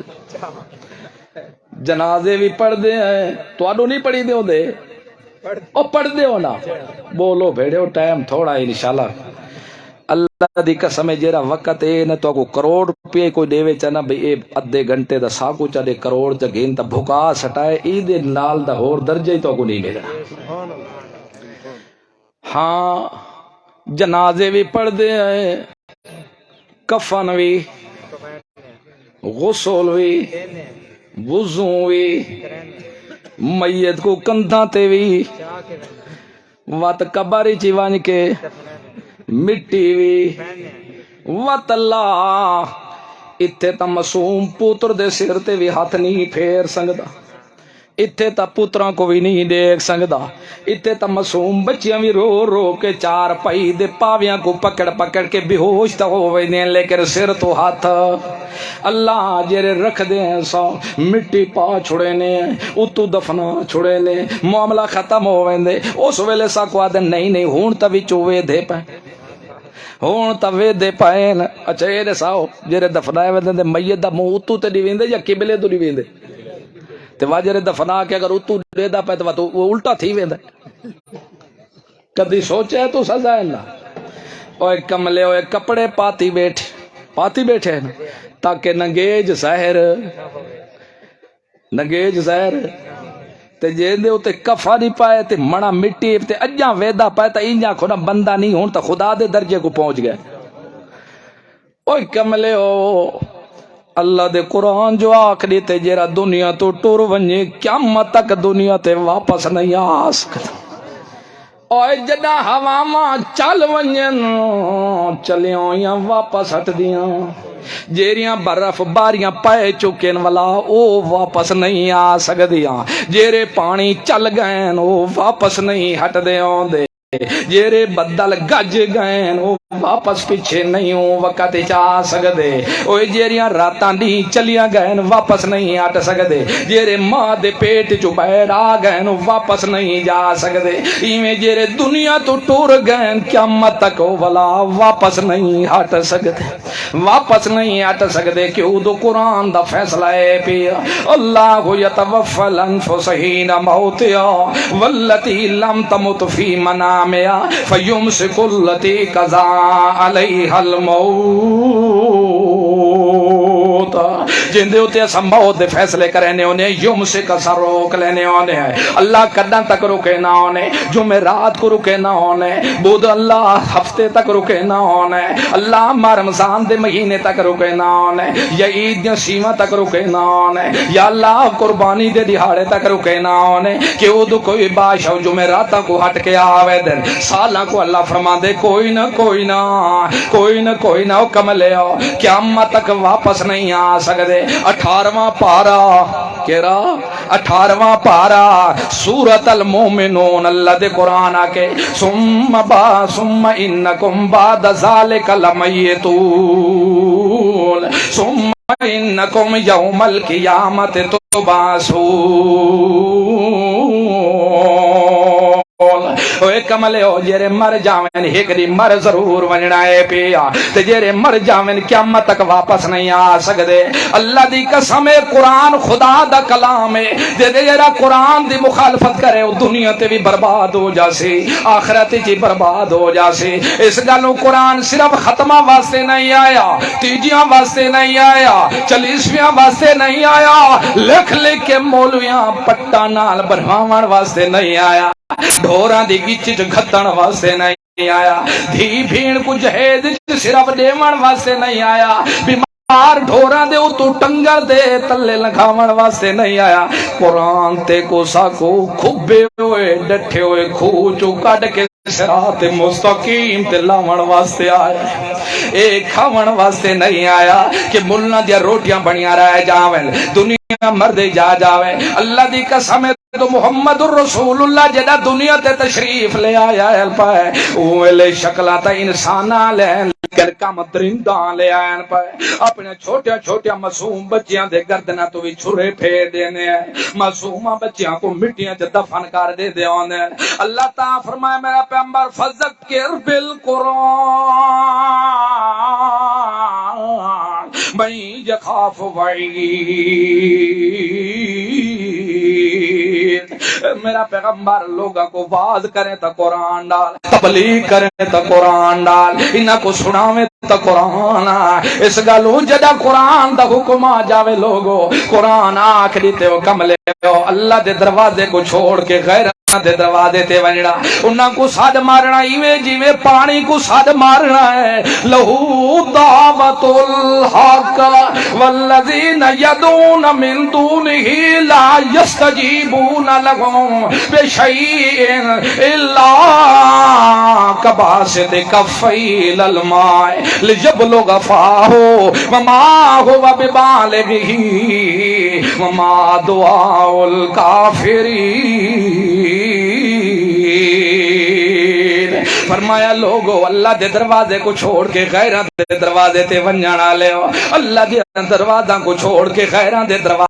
جنازے بھی پڑھ دے ہیں تو آڈو نہیں پڑھی دے ہوں دے او پڑھ دے ہو نا بولو بھیڑے ہو ٹائم تھوڑا ہی انشاءاللہ اللہ دی قسم جیرا وقت ہے نہ تو کو کروڑ روپے کوئی دے وے چنا بھئی اے ادھے گھنٹے دا ساکو چڑے کروڑ جگین تا بھکا سٹائے ای دے نال دا ہور درجہ ہی تو کو نہیں ملنا ہاں جنازے بھی پڑھ دے ہیں کفن بھی غسل بھی وضو بھی میت کو کندھاں تے بھی وات قبر چ ون کے مٹی بھی وات اللہ اتھے تا معصوم پوتر دے سر تے بھی ہاتھ نہیں پھیر سکدا اتھے تا پتراں کو بھی نہیں دیکھ سکدا اتھے تا معصوم بچیاں بھی رو رو کے چار پائی دے پاویاں کو پکڑ کے بے ہوش تا ہوئے دیں لیکن سر تو ہاتھ اللہ جیرے رکھ دے ہیں سو مٹی پا چھڑے نے اتو دفنا چھڑے نے معاملہ ختم ہوئے دے اس ویلے سا کو آدھے نہیں ہون تا بھی چوے دے پائے ہون تا وے دے پائے اچھا یہ دے ساو جیرے دفنائے وے دے میت دا منہ اتو تے دی ویندے یا قبلے تو دی ویندے تے واجر دفنا کے اگر اتو دے دا پہ تو وہ الٹا تھی ویندا کدی سوچے تو سزا ہے نا اوے کملے اوے کپڑے پاتی بیٹھے ہیں تاکہ ننگیج زہر تے جیندے ہوتے کفا نہیں پائے تے مڑا مٹی تے اجاں ویدا پائے تے انجاں کھونا بندہ نہیں ہون تا خدا دے درجے کو پہنچ گئے اوے کملے او اللہ دے قرآن جو آخری تے جیرا دنیا تو ٹور ونجے قیامت تک دنیا تے واپس نہیں آ سکتا اوے جدا ہواما چل ونجن چلیاں یا واپس ہٹ دیاں جیریاں برف باریاں پائے چکن والا او واپس نہیں آ سکدیاں جیرے پانی چل گئے او واپس نہیں ہٹ دے آندے جیرے بدل گج گئے وہ واپس پیچھے نہیں ہوں وقت چاہ سکدے اوے جیریاں راتاں دی چلیاں گئے واپس نہیں ہٹ سکدے جیرے ماں دے پیٹ چ باہر آ گئے واپس نہیں جا سکدے ایویں جیرے دنیا تو ٹور گئے قیامت تک والا واپس نہیں ہٹ سکدے کیوں دو قرآن دا فیصلہ ہے پیا اللہ یتوفی الانفس حین موتها والتی لم تمت فی منامها فیمسک التی قضا علیہا الموت جن دے اتے اساں موت دے فیصلے کرنے ہونے یوم سے کسا روک لینے ہونے اللہ کداں تک رکے نہ ہونے جمعرات کو رکے نہ ہونے بود اللہ ہفتے تک رکے نہ ہونے اللہ ماہ رمضان دے مہینے تک رکے نہ ہونے یا عید دے سیواں تک رکے نہ ہونے یا اللہ قربانی دے دہاڑے تک رکے نہ ہونے کہ ادو کوئی بادشاہ جمعراتاں کو ہٹ کے آوے دن سالاں کو اللہ فرما دے کوئی نہ کوئی نہ کوئی نہ کوئی نہ کملے ہو قیامت تک واپس نہیں آ سکتے 18واں پارا کیرا 18واں پارا سورۃ المومنون اللہ دے قرآن آکے ثم انکم بعد ذالک لمیتون ثم انکم یوم القیامت تبعثون اوے کملے ہو جیرے مر جاویں ایک دی مر ضرور ونجنا ہے پیا تے جیرے مر جاویں قیامت تک واپس نہیں آ سکدے اللہ دی قسم ہے قرآن خدا دا کلام ہے تے جیرا قرآن دی مخالفت کرے او دنیا تے بھی برباد ہو جاسی آخرت وچ برباد ہو جاسی اس گلوں قرآن صرف ختمہ واسطے نہیں آیا تیجیاں واسطے نہیں آیا 40ویں واسطے نہیں آیا لکھ لکھ کے مولویاں پٹا نال بنواون واسطے نہیں آیا ڈھوراں دی گچ گھتن واسطے نہیں آیا دھی بھیڑ کو جہیز صرف دیون واسطے نہیں آیا بیمار ڈھوراں دے اتو ٹنگر دے تلے لگاون واسطے نہیں آیا قرآن تے کو ساکو کھبے ہوئے ڈٹھے ہوئے کھوچو کٹ کے صراط مستقیم تے لاون واسطے آیا اے کھاون واسطے نہیں آیا کہ ملنا دیا روٹیاں بنیاں رہ جاویں دنیا مردے جا جاویں اللہ دی قسم تو محمد الرسول اللہ جدا دنیا تے تشریف لے آیا ہے پائے اوہلے شکلہ تا انسانہ لین کر کام درنداں لے آئین پائے اپنے چھوٹے چھوٹے معصوم بچیاں دے گردنہ تو بھی چھرے پھیر دینے ہیں معصومہ بچیاں کو مٹیاں جے دفن کر دے دے ہونے اللہ تعالیٰ فرمائے میرا پیغمبر فذکر بالقرآن من یخاف وعید میرا پیغمبر لوگوں کو واز کریں تا قرآن ڈال تبلیغ کریں تا قرآن ڈال انہاں کو سناویں تا قرآن اس گالوں جدا قرآن دا حکم آ جاوے لوگو قرآن آنکھ دیتے ہو کملے ہو اللہ دے دروازے کو چھوڑ کے غیر دے دروازے تے ونجنا انہاں کو ساد مارنا ایویں جیویں پانی کو ساد مارنا ہے لہو دعوت الحق والذین یدعون من دونہ لا یستجیبون لهم بشیء الا کباسط کفیل الماء لیبلغ فاہ وما هو ببالغہ وما دعاء الکافرین فرمایا لوگو اللہ دے دروازے کو چھوڑ کے غیران دے دروازے تے ونجانا لے ہو اللہ دے دروازہ کو چھوڑ کے غیران دے دروازہ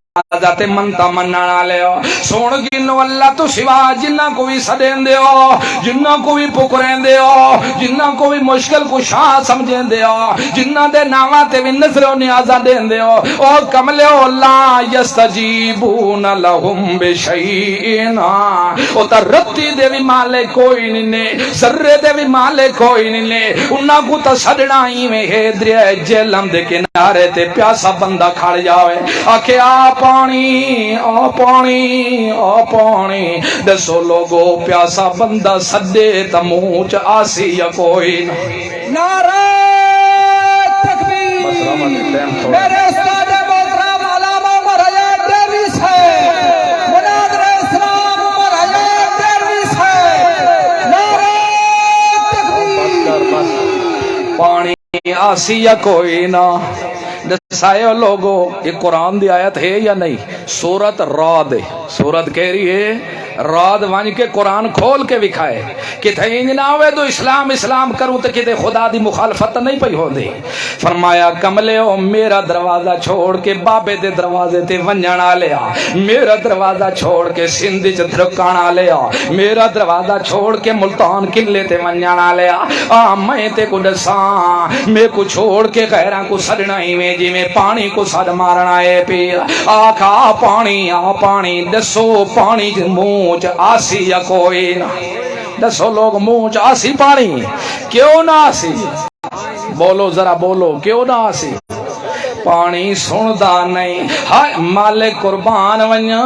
تے منتا منانا لے ہو سون گنو اللہ تو سوا جنہ کو بھی سدین دے ہو جنہ کو بھی پکرین دے ہو جنہ کو بھی مشکل کو شاہ سمجھیں دے ہو جنہ دے ناما تے بھی نظر و نیازہ دین دے ہو اور کملے ہو لا یستجیبون لہم بشیئنا او تا رتی دے بھی مالے کوئی نہیں ذرے دے بھی مالے کوئی نہیں انہاں کو تا سڑنا ہی میں حیدریہ جیلم دے کنارے تے پیاسا بندہ کھڑ جاوے آکھے پانی دسو لوگو پیاسا بندہ سدے تموچ آسی یا کوئی نعرہ تکبیر میرے استاد محترم علامہ عمر حیات ڈیویس ہے مناظر اسلام عمر حیات ڈیویس ہے نعرہ تکبیر پانی آسی یا کوئی نہ دسائے لوگو یہ قرآن دی آیت ہے یا نہیں سورت رعد سورت کہہ رہی ہے رات وانج کے قرآن کھول کے وکھائے کہ تھیں نہ ہوئے تو اسلام اسلام کروں تو کہتے خدا دی مخالفت نہیں پئی ہو دے. فرمایا کملے ہو میرا دروازہ چھوڑ کے بابے دے دروازے تے ونجنا لیا, میرا دروازہ چھوڑ کے سندھ چ دھرکانا لیا, میرا دروازہ چھوڑ کے ملتان قلعے تے ونجنا لیا. میں تے کو دساں میں کو چھوڑ کے غیراں کو سڑنا ہی میں جی میں پانی کو سڑ مارنا ہے پیا. آکھا پانی آ پانی دسو پانی منہ چ آسی یا کوئی نہ, دسو لوگ منہ چ آسی پانی کیوں نہ آسی, بولو ذرا بولو کیوں نہ آسی. پانی سندا نہیں ہائے مالک قربان ونیا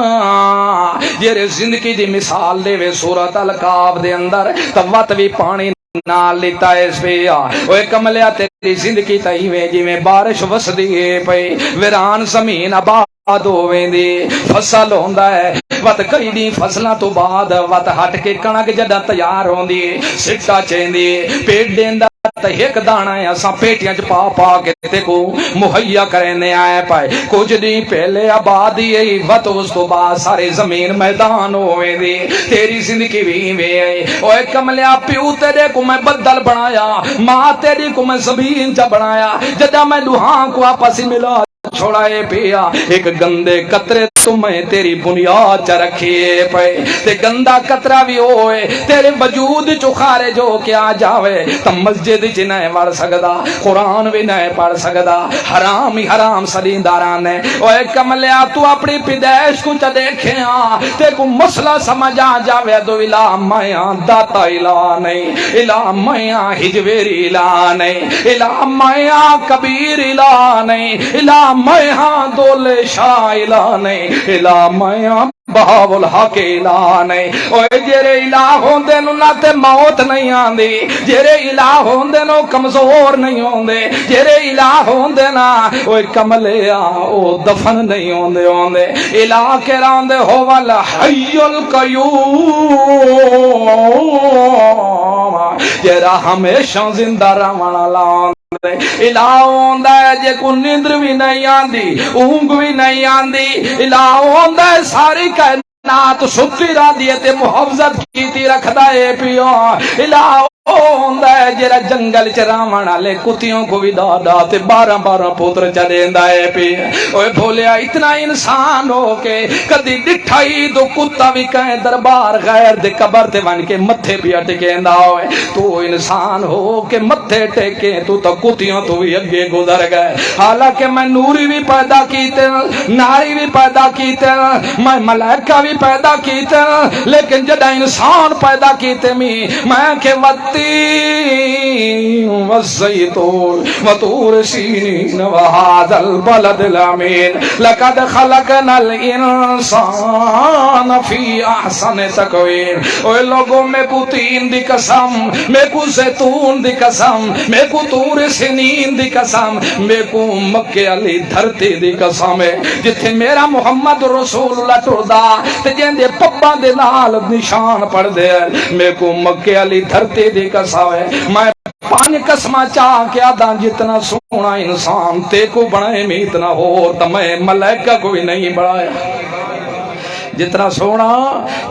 جیرے زندگی دی مثال دے وے سورۃ الکاف دے اندر توت بھی پانی نال لیتا اس پیا اوے کملیا تیری زندگی تئی وے جویں بارش وسدی پئی ویران زمین آباد ہوویں دی فصل ہوندا ہے وت کئی دی فصلاں تو بعد وت ہٹ کے کنک جدا تیار ہوندی سٹا چیندی پیٹ دیندا تے ایک دانا ہے اساں پیٹیاں چ پا پا کے تے کو مہیا کرنے آئے پائے کچھ دی پہلے آبادی ای وت اس تو بعد سارے زمین میدان ہوئے دی تیری زندگی بھی وے اوے کملیا پیو تیرے کو میں بدل بنایا ماں تیری کو میں زمین چ بنایا جدا میں دوہاں کو آپس ملا چھوڑائے پیا ایک گندے قطرے تمہیں تیری بنیاد چ رکھیے پے تے گندا قطرہ بھی ہوئے تیرے وجود چو خارج ہو کے آ جاوے تم مسجد چ نہیں وڑ سکدا قرآن بھی نہیں پڑھ سکدا حرام ہی حرام سلینداران نے اوے کملیا تو اپنی پیدائش کو چ دیکھے تے کو مسئلہ سمجھ آ جاوے تو الہ میاں داتا الہ نہیں الہ میاں ہجویری الہ نہیں الہ میاں کبیر الہ نہیں الہ میاں دولے شاہ الہ نہیں الہ میاں بہاول حق الہ نہیں اوے جیرے الہ ہوندے نو نہ تے موت نہیں آندی جیرے الہ ہوندے نو کمزور نہیں ہوندے جیرے الہ ہوندے نا اوے کملیا او دفن نہیں ہوندے ہوندے الہ کے راندے ہو والا حی القیوم جیرا ہمیشہ زندہ رہن والا الہ ہوندا ہے جے کو نیندر بھی نہیں آندی اونگ بھی نہیں آندی الہ ہوندا ہے ساری کائنات ستی رہندی تے محافظت کیتی رکھدا ہے پیو الہ ہوندا ہے جڑا جنگل چ راون والے کتیوں کو بھی دادا تے 12 پوتر چ دیندا ہے پی اوے بھولیا اتنا انسان ہو کے کدی ڈٹھائی دو کتا بھی کہیں دربار غیر دے قبر تے ون کے متھے بھی ٹکیندا ہوئے تو انسان ہو کے متھے ٹیکے تو کتیوں تو بھی اگے گزر گئے حالانکہ میں نوری بھی پیدا کیتے ناری بھی پیدا کیتے میں ملائکہ بھی پیدا کیتے لیکن جڑا انسان پیدا کیتے میں کہ والزيتون وطور سينين وهذا البلد الأمين لقد خلقنا الإنسان في أحسن تقويم اوے لوگوں میں کو تین دی قسم میں کو زیتون دی قسم میں کو طور سنین دی قسم میں کو مکے علی دھرتی دی قسم ہے جتھے میرا محمد رسول اللہ ٹردا تے جندے پپاں دے نال نشان پڑ دے میں کو مکے علی دھرتی دی قسم ہے میں 5 قسماں چاہ کے آدھا جتنا سونا انسان تے کو بنائے میں اتنا ہو تو میں ملائکہ کو بھی نہیں بڑھایا جتنا سونا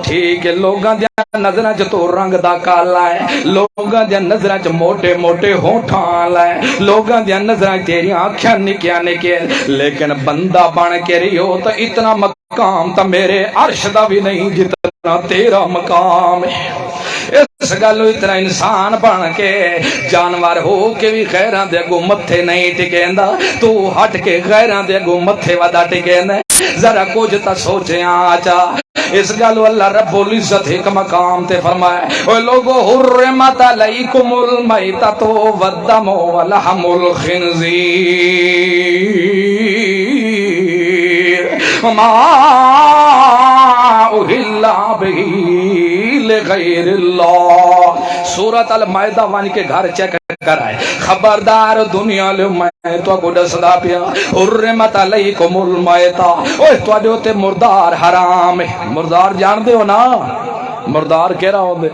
ٹھیک ہے لوگاں دیا نظرہ چ تو رنگ دا کالا ہے لوگاں دیا نظرہ چ موٹے موٹے ہونٹاں والا ہے لوگاں دیا نظرہ تیری آنکھیں نکیاں نکے لیکن بندہ بن کے رہو تو اتنا مقام تو میرے عرش دا بھی نہیں جتنا تیرا مقام ہے اس گلو اتنا انسان بن کے جانور ہو کے بھی غیراں دے اگوں متھے نہیں ٹکیندا تو ہٹ کے غیراں دے اگوں متھے ودا ٹکیندا ذرا کچھ تا سوچے آجا اس گلو اللہ رب العزت ایک مقام تے فرمائے اے لوگو حرمت علیکم المیتۃ والدم ولحم الخنزیر وما اہل بہ لغیر اللہ سورۃ المائدہ وان کے گھر چیک کرائے خبردار دنیا لے میں تو کو دسدا پیا حرمت علیکم المیتۃ اوے تواڈے تے مردار حرام ہے مردار جان دے ہو نا مردار کہہ رہا ہوندے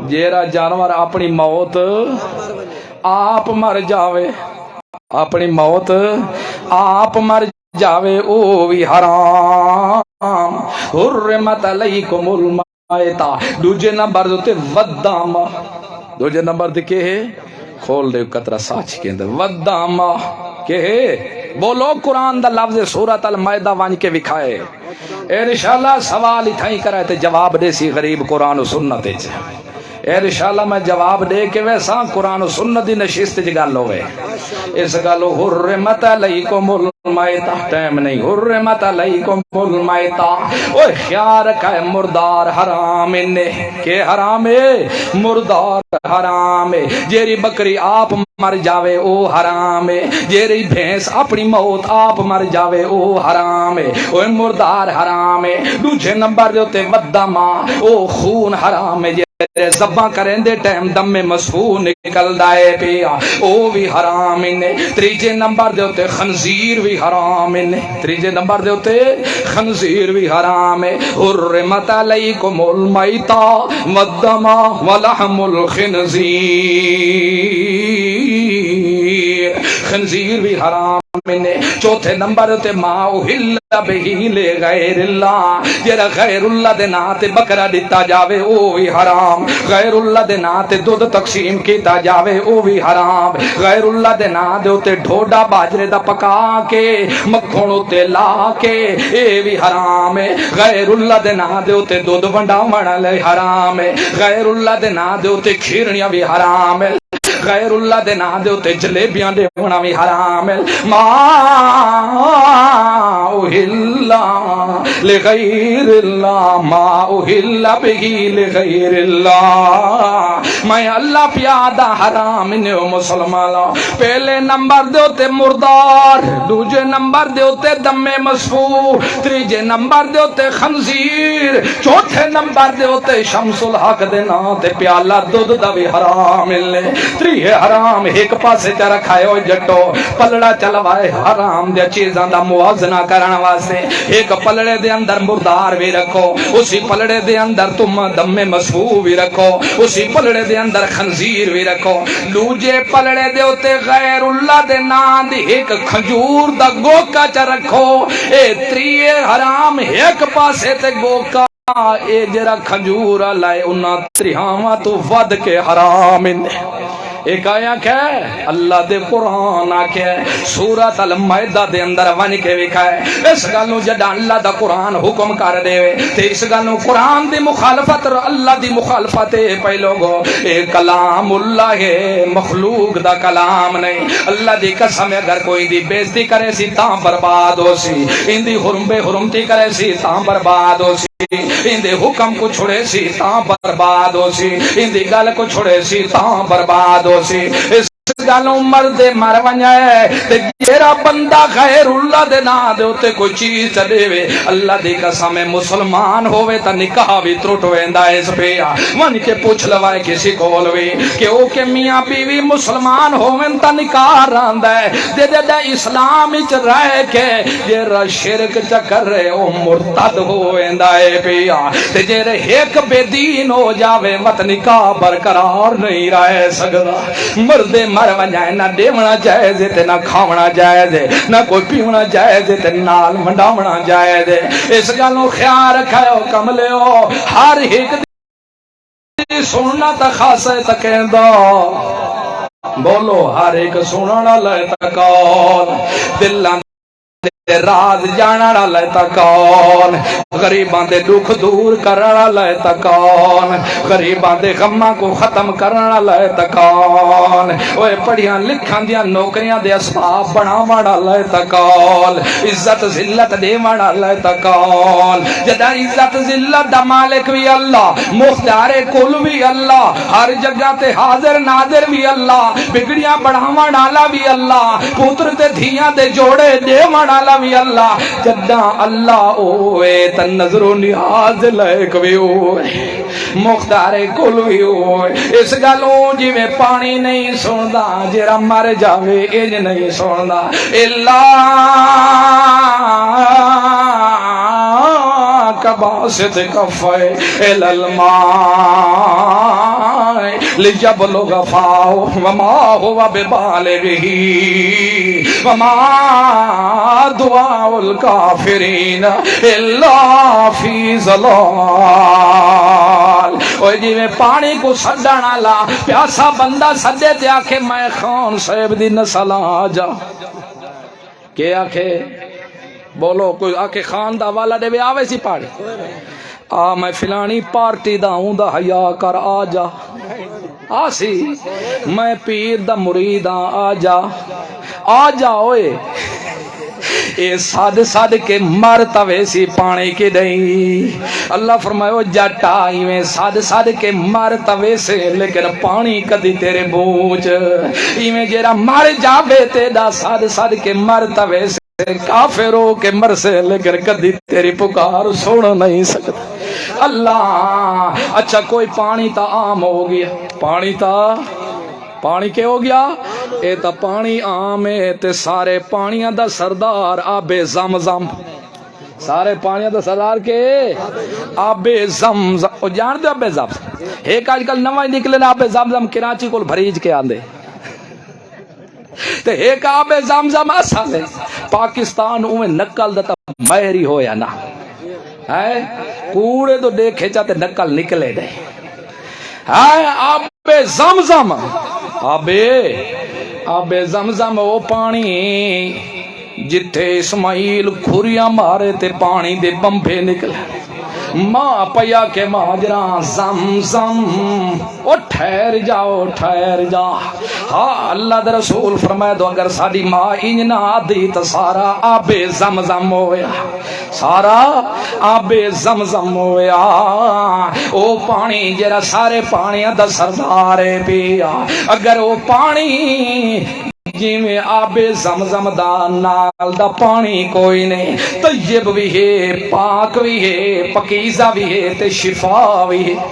جیڑا جانور اپنی موت آپ مر جاوے اپنی موت آپ مر جاوے او بھی حرام حرمت علیکم المیتۃ دوجے نمبر تے ودام دوجے نمبر تے کہ ہے کھول دے قطرہ ساچ کے اندر ودام کہ ہے بولو قرآن دا لفظ سورۃ المائدہ وان کے وکھائے انشاءاللہ سوال ہی تھائی کرائے تے جواب دے سی غریب قرآن و سنت انشاءاللہ میں جواب دے کے ویسا قرآن و سنت دی نشست دی گل ہوئے اس گلو حرمت علیکم المیتہ ٹائم نہیں حرمت علیکم المیتہ اوہ خیال رکھا ہے مردار حرام انہیں کہ حرام ہے مردار حرام ہے جیری بکری آپ مر جاوے او حرام ہے جیری بھینس اپنی موت آپ مر جاوے او حرام ہے اوہ مردار حرام ہے دوجھے نمبر دیوتے ودہ ماں او خون حرام ہے زباں کریں دے ٹائم دم میں مسفور نکل دائے پیا او بھی حرام انہیں تریجے نمبر دے ہوتے خنزیر بھی حرام انہیں تریجے نمبر دے ہوتے خنزیر بھی حرام ہے حرمت علیکم المیتہ والدم ولحم الخنزیر خنزیر بھی حرام انہیں چوتھے نمبر ہوتے ما احل بہی لے غیر اللہ جیرا غیر اللہ دے ناتے بکرہ دیتا جاوے او بھی حرام غیر اللہ دے ناتے دودھ تقسیم کیتا جاوے او بھی حرام غیر اللہ دے ناتے ہوتے ڈھوڑا باجرے دا پکا کے مکھونوں تے لا کے اے بھی حرام ہے غیر اللہ دے ناتے ہوتے دودھ ونڈا مڑا لے حرام ہے غیر اللہ دے ناتے ہوتے کھیرنیاں بھی حرام ہے غیر اللہ دے نا دے ہوتے جلیبیاں دے ہونا بھی حرام ہے ما اہلا لغیر اللہ ما اہلا بہی لغیر اللہ میں اللہ پیادہ حرام انہیں مسلمانوں پہلے نمبر دے ہوتے مردار دوجے نمبر دے ہوتے دم مسفور تریجے نمبر دے ہوتے خنزیر چوتھے نمبر دے ہوتے شمس الحق دے نا تے پیالہ دودھ دا بھی حرام ملے تریہ حرام ایک پاسے چا رکھائے ہو جٹو پلڑا چلوائے حرام دے چیزاں دا موازنہ کرنا واسے ایک پلڑے دے اندر مردار بھی رکھو اسی پلڑے دے اندر تم دم مسفور بھی رکھو اسی پلڑے دے اندر خنزیر بھی رکھو دوجے پلڑے دے ہوتے غیر اللہ دے نام دی ایک کھجور دا گوکا چا رکھو اے تریہ حرام ایک پاسے تے گوکا اے جرا کھجور لائے انہاں تریہاں تو ود کے حرام ایک آیا کہ اللہ دے قرآن آکے سورۃ المائدہ دے اندر ون کے وکھا ہے اس گلوں جڑا اللہ دا قرآن حکم کر دے تے اس گلوں قرآن دی مخالفت اللہ دی مخالفت پہ لوگو اے کلام اللہ ہے مخلوق دا کلام نہیں اللہ دی قسم اگر کوئی دی بےزتی کرے سی تاں برباد ہو سی ان دی حرمتی کرے سی تاں برباد ہو سی ان دے حکم کو چھوڑے سی تاں برباد ہو سی ان دی گل کو چھوڑے سی تاں برباد ہو سی اس گالوں مرد مر ونجائے تے جیرا بندہ غیر اللہ دے نا دے ہوتے کوئی چیز چلے وے اللہ دی قسم مسلمان ہوئے تا نکاح بھی ترٹ ویندا اس پہ ون کے پوچھ لوائے کسی کول وی کہ او کہ میاں بیوی مسلمان ہوئے تا نکاح راندا ہے دے دے دے اسلام وچ رہ کے جیرا شرک چکر رہے او مرتد ہو ویندا ہے پیا تے جیرا ایک بے دین ہو جاوے مت نکاح برقرار نہیں رہ سکدا مرد مر ونجائے نہ دیونا جائز تے نہ کھاونا جائز نہ کوئی پیونا جائز تے نال منڈاونا جائز اس گلوں خیال رکھو کملے ہو ہر ایک دی سننا تا خاص ہے تکیندا بولو ہر ایک سننا لے تکون دلاں راز جانا لیتا کون غریبان دے دکھ دور کرنا لیتا کون غریبان دے غمہ کو ختم کرنا لیتا کون اوے پڑھیاں لکھان دیا نوکریاں دے اسباب بناوانا لیتا کون عزت ذلت دیوانا لیتا کون جدا عزت ذلت دا مالک بھی اللہ مختار کل بھی اللہ ہر جگہ تے حاضر ناظر بھی اللہ بگڑیاں بڑھاوانا بھی اللہ پوتر تے دھیاں دے جوڑے دیوانا بھی اللہ جدہ اللہ اوے تن نظر و نیاز لائک بھی ہوئے مختار کل بھی ہوئے اس گلوں جی میں پانی نہیں سندا جیرا مر جاوے اج نہیں سندا اللہ کباسط کفے الالماء لجبلغ فاو وما ہوا ببالغہ وما دعاء الکافرین الا فی ضلال اوہ جی میں پانی کو سڈانا لا پیاسا بندہ سدے تے آکھے میں خان صاحب دی نسل آ جا کہ آکھے بولو کوئی آکھے خان دا والا دے آوے سی پاڑی میں فلانی پارٹی دا ہوں دا حیا کر آ جا آسی میں پیر دا مرید ہاں، آ جا اوئے اے ساد ساد کے مرتا ویسی پانی کے نہیں اللہ فرمائے او جٹا ایویں ساد ساد کے مرتا ویسے لیکن پانی کدی تیرے بوچ ایویں جیرا مر جاوے تیدا ساد ساد کے مرتا ویسے کافروں کے مرسے لیکن کدی تیری پکار سن نہیں سکتا اللہ اچھا کوئی پانی تا عام ہو گیا پانی کے ہو گیا اے تا پانی عام ہے تے سارے پانیاں دا سردار آب زمزم سارے پانیاں دا سردار کے آب زمزم او جان دے آب زمزم ایک آج کل نواں نکلے نا آب زمزم کراچی کو بھریج کے آندے تے ایک آب زمزم اصل ہے پاکستان اوے نکل دا مہری ہویا نا ہے کوڑے تو دیکھے چاہتے نکل نکلے دے آب زمزم آب زمزم وہ پانی جتھے اسماعیل کھوریاں مارے تے پانی دے بمبے نکلے ماں پیا کے ماجران زمزم او ٹھہر جا ہاں اللہ دے رسول فرمائے دو اگر ساڑی ماں انجنا دی تو سارا آب زمزم ہویا سارا آب زمزم ہویا او پانی جرا سارے پانیاں دا سردارے پیا اگر او پانی جی میں آب زمزم دا نال دا پانی کوئی نہیں طیب بھی ہے پاک بھی ہے پکیزہ بھی ہے تے شفا بھی ہے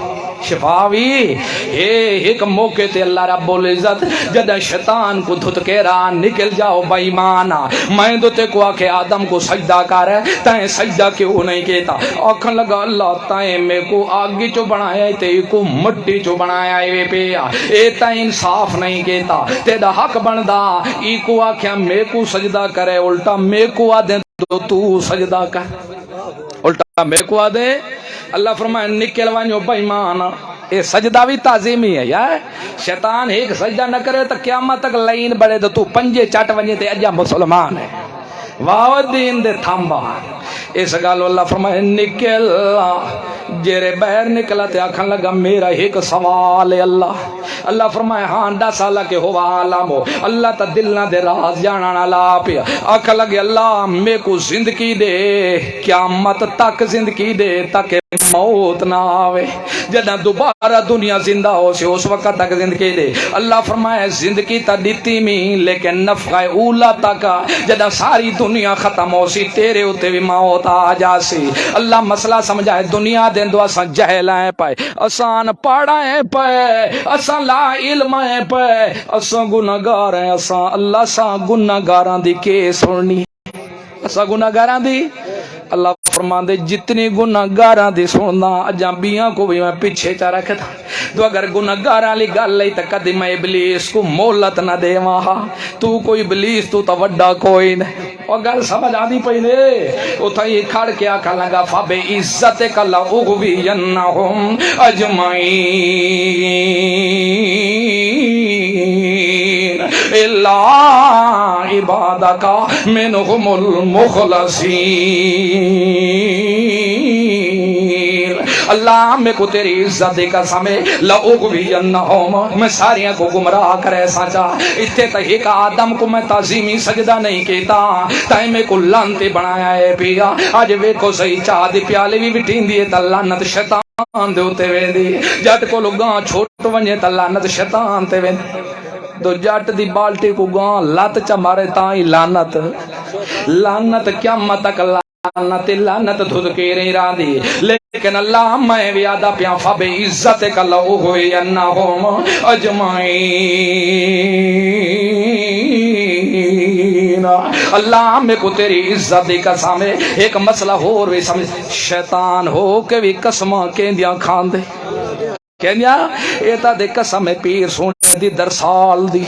ایک موقع تے اللہ رب العزت جدہ شیطان کو دھت کے ران نکل جاؤ بائیمانا میں دو تے کو آکے آدم کو سجدہ کر ہے تائیں سجدہ کیوں نہیں کہتا آکھن لگا اللہ تائیں میں کو آگی چو بنایا تے کو مٹی چو بنایا اے پیا اے تائیں انصاف نہیں کہتا تے دا حق بندہ ای کو آکھیا میں کو سجدہ کرے الٹا میں کو آدھیں تو سجدہ کر الٹا میں کو آدھیں اللہ فرمائے نکل وانیو بائیمان اے سجدہ بھی تعظیمی ہے یا شیطان ایک سجدہ نہ کرے تو قیامت تک لائن بڑھے تو پنجے چٹ ونجے تے اجا مسلمان ہے واہ دین دے تھامبا اس گالو اللہ فرمائے نکل جیرے بہر نکلا تے آکھن لگا میرا ایک سوال ہے اللہ فرمائے ہاں 10 سالہ کے ہوا عالم ہو اللہ تا دل نہ دے راز جانا لا پیا آکھن لگے اللہ میں کو زندگی دے قیامت تک زندگی دے تاکہ موت نہ آوے جدہ دوبارہ دنیا زندہ ہو سے اس وقت تک زندگی دے اللہ فرمائے زندگی تا دیتی میں لیکن نفخہ اولا تک جدہ ساری دنیا ختم ہو سی تیرے ہوتے بھی موت آ جا سی اللہ مسئلہ سمجھائے دنیا دیں دو اساں جہلائیں پائے اسان پاڑائیں پائے اسان لا علمائیں پائے اسان گناہگار ہیں اسان اللہ سا گناہگاران دی کیس سننی اسان گناہگاران دی اللہ فرمان دے جتنی گناہگاران دی سننا اجابیاں کو بھی میں پیچھے چا رکھا تھا تو اگر گناہگاران لی گل لئی تک قدم ابلیس کو مولت نہ دے وہاں تو کوئی ابلیس تو تا وڈا کوئی نہیں اور گل سمجھ آدھی پہلے وہ تھا یہ کھڑ کے آکھا لگا فَبِ عِزَّتِكَ لَأُغْوِيَنَّهُمْ أَجْمَعِينَ إِلَّا عِبَادَكَ مِنْهُمُ الْمُخْلَصِينَ اللہ میں کو تیری عزت دے قسم ہے لَأُغْوِيَنَّهُمْ میں ساریاں کو گمراہ کرے سچا اتنے تک آدم کو میں تعظیمی سجدہ نہیں کیتا تائیں میں کو لانتے بنایا ہے پیا آج ویکو صحیح چاہ دی پیالے بھی بٹھین دیئے تا لانت شیطان دے ہوتے وے دی جٹ کو لگاں چھوٹ ونجے تا لانت شیطان تے وے دو جٹ دی بالٹی کو گاں لات چا مارے تائیں لانت قیامت تک لانت دھد کے رہی را دی لیکن اللہ میں ویادہ پیاں فَبِ عِزَّتِكَ لَأُغْوِيَنَّهُمْ أَجْمَعِينَ اللہ میں کو تیری عزت دی قسم ہے ایک مسئلہ ہو رہی سمجھ شیطان ہو کے بھی قسمہ کہندیاں کھان دے کہندیاں ایتا دے قسم پیر سونے دی درسال دی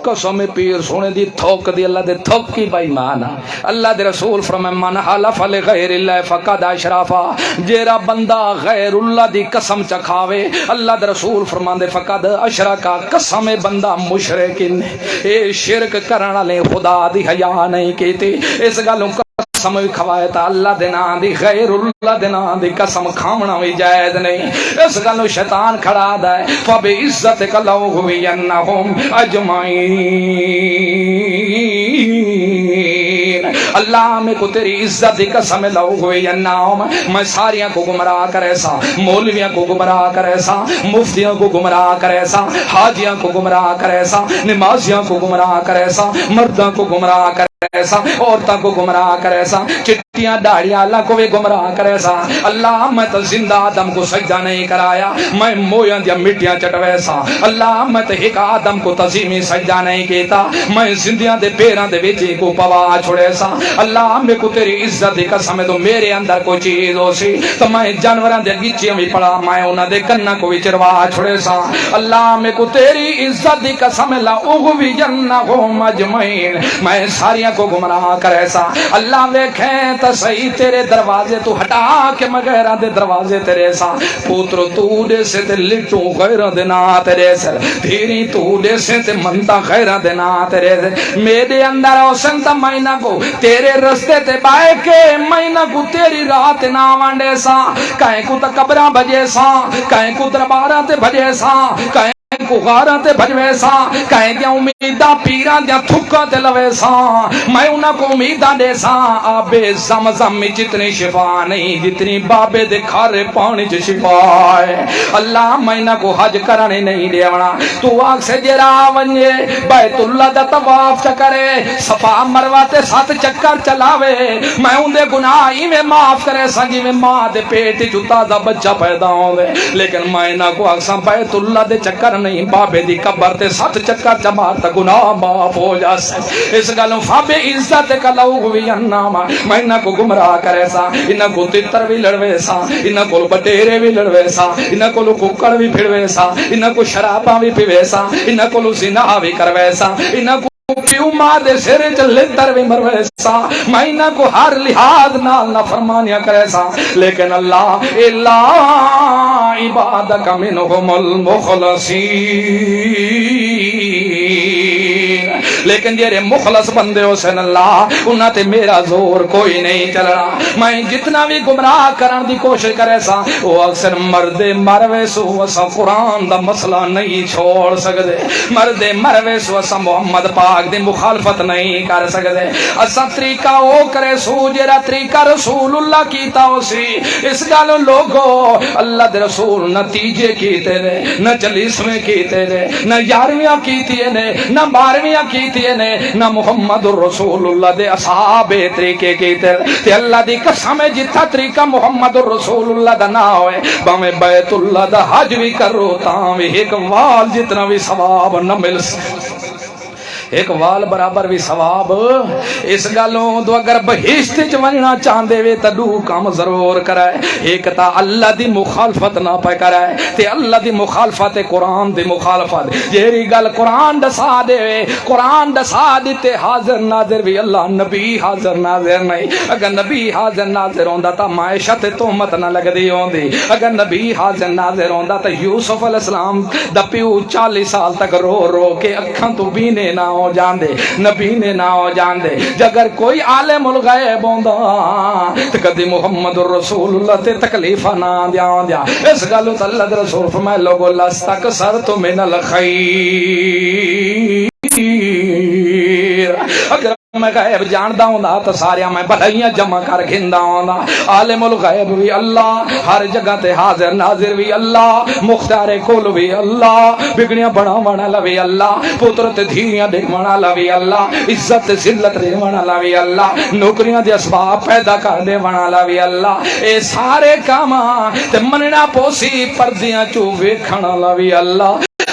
قسم پیر سونے دی تھوک دی اللہ دے تھوک کی بائی مانا اللہ دے رسول فرمائے من حلف لغیر اللہ فقد اشرافا جیرا بندہ غیر اللہ دی قسم چکھاوے اللہ دے رسول فرمان دے فقد اشرکا قسم بندہ مشرکن اے شرک کرنا لے خدا دی حیا نہیں کہتے اس گالوں قسم بھی کھوائے تا اللہ دے نام دی غیر اللہ دے نام دی قسم کھاونا بھی جائز نہیں اس گلو شیطان کھڑا دا ہے فبعزتک لأغوینہم اجمعین اللہ میں کو تیری عزت دی قسم لأغوینہم میں ساریاں کو گمراہ کرے سا مولویاں کو گمراہ کرے سا مفتیاں کو گمراہ کرے سا حاجیاں کو گمراہ کرے سا نمازیاں کو گمراہ کرے سا مرداں کو گمراہ کرے سا عورتوں کو گمراہ کرے سا چٹیاں داڑیاں اللہ کو بھی گمراہ کرے سا اللہ میں تو زندہ آدم کو سجدہ نہیں کرایا میں مویاں دیا مٹیاں چٹوے سا اللہ میں تو ایک آدم کو تزیمی سجدہ نہیں کیتا میں زندیاں دے پیران دے ویچی کو پوا چھوڑے سا اللہ میں کو تیری عزت دی قسم تو میرے اندر کوئی چیز ہو سی تو میں جانوران دے گچیاں بھی پڑا میں انہاں دے کنہ کو بھی چروا چھوڑے سا اللہ میں کو تیری عزت دی قسم لا اغوینہم اجمعین میں ساریاں کو گمراہ کرے سا اللہ ویکھیں تا صحیح تیرے دروازے تو ہٹا کے مغیرہ دے دروازے تیرے سا پوتر تو دے سے تے لٹوں غیرہ دے نا تیرے سے دھیری تو دے سے تے منتا غیرہ دے نا تیرے سے میرے اندر اوسن تا مائنہ کو تیرے رستے تے بائے کے مائنہ کو تیری رات نا وانڈے سا کہیں کو تا قبرہ بجے سا کہیں کو دربارہ تے بجے سا کہیں کو غارہ تے بھجوے سا کہیں دیا امیدہ پیران دیا تھکا تے لوے سا میں انہاں کو امیدہ دے سا آب زمزم میں جتنی شفا نہیں جتنی بابے دے کھارے پانی چ شفا ہے اللہ میں انہاں کو حج کرنے نہیں دے ونا تو آگ سے جرا ونجے بیت اللہ دا طواف چکرے صفا مروہ تے 7 چکر چلاوے میں ان دے گناہی میں معاف کرے سا جی میں ماں دے پیٹ چتا دا بچہ پیدا ہوئے لیکن میں انہاں کو آگ سا بیت اللہ دے چکر نہیں بابے دی قبر تے 7 چکر چمار تا گناہ معاف ہو جا سکے اس گلوں فابے عزت کا لأغوینہم میں انہاں کو گمراہ کرے سا انہاں کو تتر بھی لڑوے سا انہاں کو بٹیرے بھی لڑوے سا انہاں کو ککڑ بھی پھڑوے سا انہاں کو شراباں بھی پیوے سا انہاں کو زنا بھی کروے سا انہاں کو پیو ماں دے سرے چلے در بھی مروے سا میں انہاں کو ہر لحاظ نال نہ فرمانیاں کرے سا لیکن اللہ عبادک منہم المخلصین لیکن جیرے مخلص بندے ہو سن اللہ انہاں تے میرا زور کوئی نہیں چلنا میں جتنا بھی گمراہ کرن دی کوشش کرے سا وہ اکثر مردے مروے سو اسا قرآن دا مسئلہ نہیں چھوڑ سکتے مردے مروے سو اسا محمد پاک دی مخالفت نہیں کر سکتے اسا طریقہ او کرے سو جیرا طریقہ رسول اللہ کیتا ہو سی اس گالو لوگو اللہ دے رسول نتیجے کیتے نے نہ 40ویں کیتے نے نہ 11ویں کیتے نے نہ 12ویں کیتے نے نہ محمد رسول اللہ دے اصحاب طریقے کیتے تے اللہ دی قسم جتھا طریقہ محمد رسول اللہ دا نہ ہوئے باویں بیت اللہ دا حج بھی کرو تاں بھی ایک وال جتنا بھی ثواب نہ مل سکے ایک وال برابر بھی ثواب اس گالوں دو اگر بہشت چ ونجنا چاہندے وے تے دو کام ضرور کرائے ایک تا اللہ دی مخالفت نہ پے کرائے تے اللہ دی مخالفت قرآن دی مخالفت جیری گل قرآن دسا دے قرآن دسا دیتے حاضر ناظر بھی اللہ نبی حاضر ناظر نہیں اگر نبی حاضر ناظر ہوندا تا معاشہ تے تہمت نہ لگدی ہوندی اگر نبی حاضر ناظر ہوندا تے یوسف علیہ السلام دا پیو 40 سال تک رو رو کے اکھاں تو بینے نہ ہو جاندے نبی نے نہ ہو جاندے جگر کوئی عالم الغیب ہوندا تے کدی محمد رسول اللہ تے تکلیف نہ دیا اس گل تے اللہ دے رسول فرمائے لوگو لستکثرت من الخیر اگر میں غیب جاندا ہوندا تو سارے میں بھلائیاں جمع کر گھندا ہوندا عالم الغیب بھی اللہ ہر جگہ تے حاضر ناظر بھی اللہ مختار کل بھی اللہ بگڑیاں بناون والا بھی اللہ پتر تے دھیاں دیون والا بھی اللہ عزت تے ذلت دیون والا بھی اللہ نوکریاں دے اسباب پیدا کر دے والا بھی اللہ اے سارے کام تے مننا پوسی پردیاں چوں ویکھن والا بھی اللہ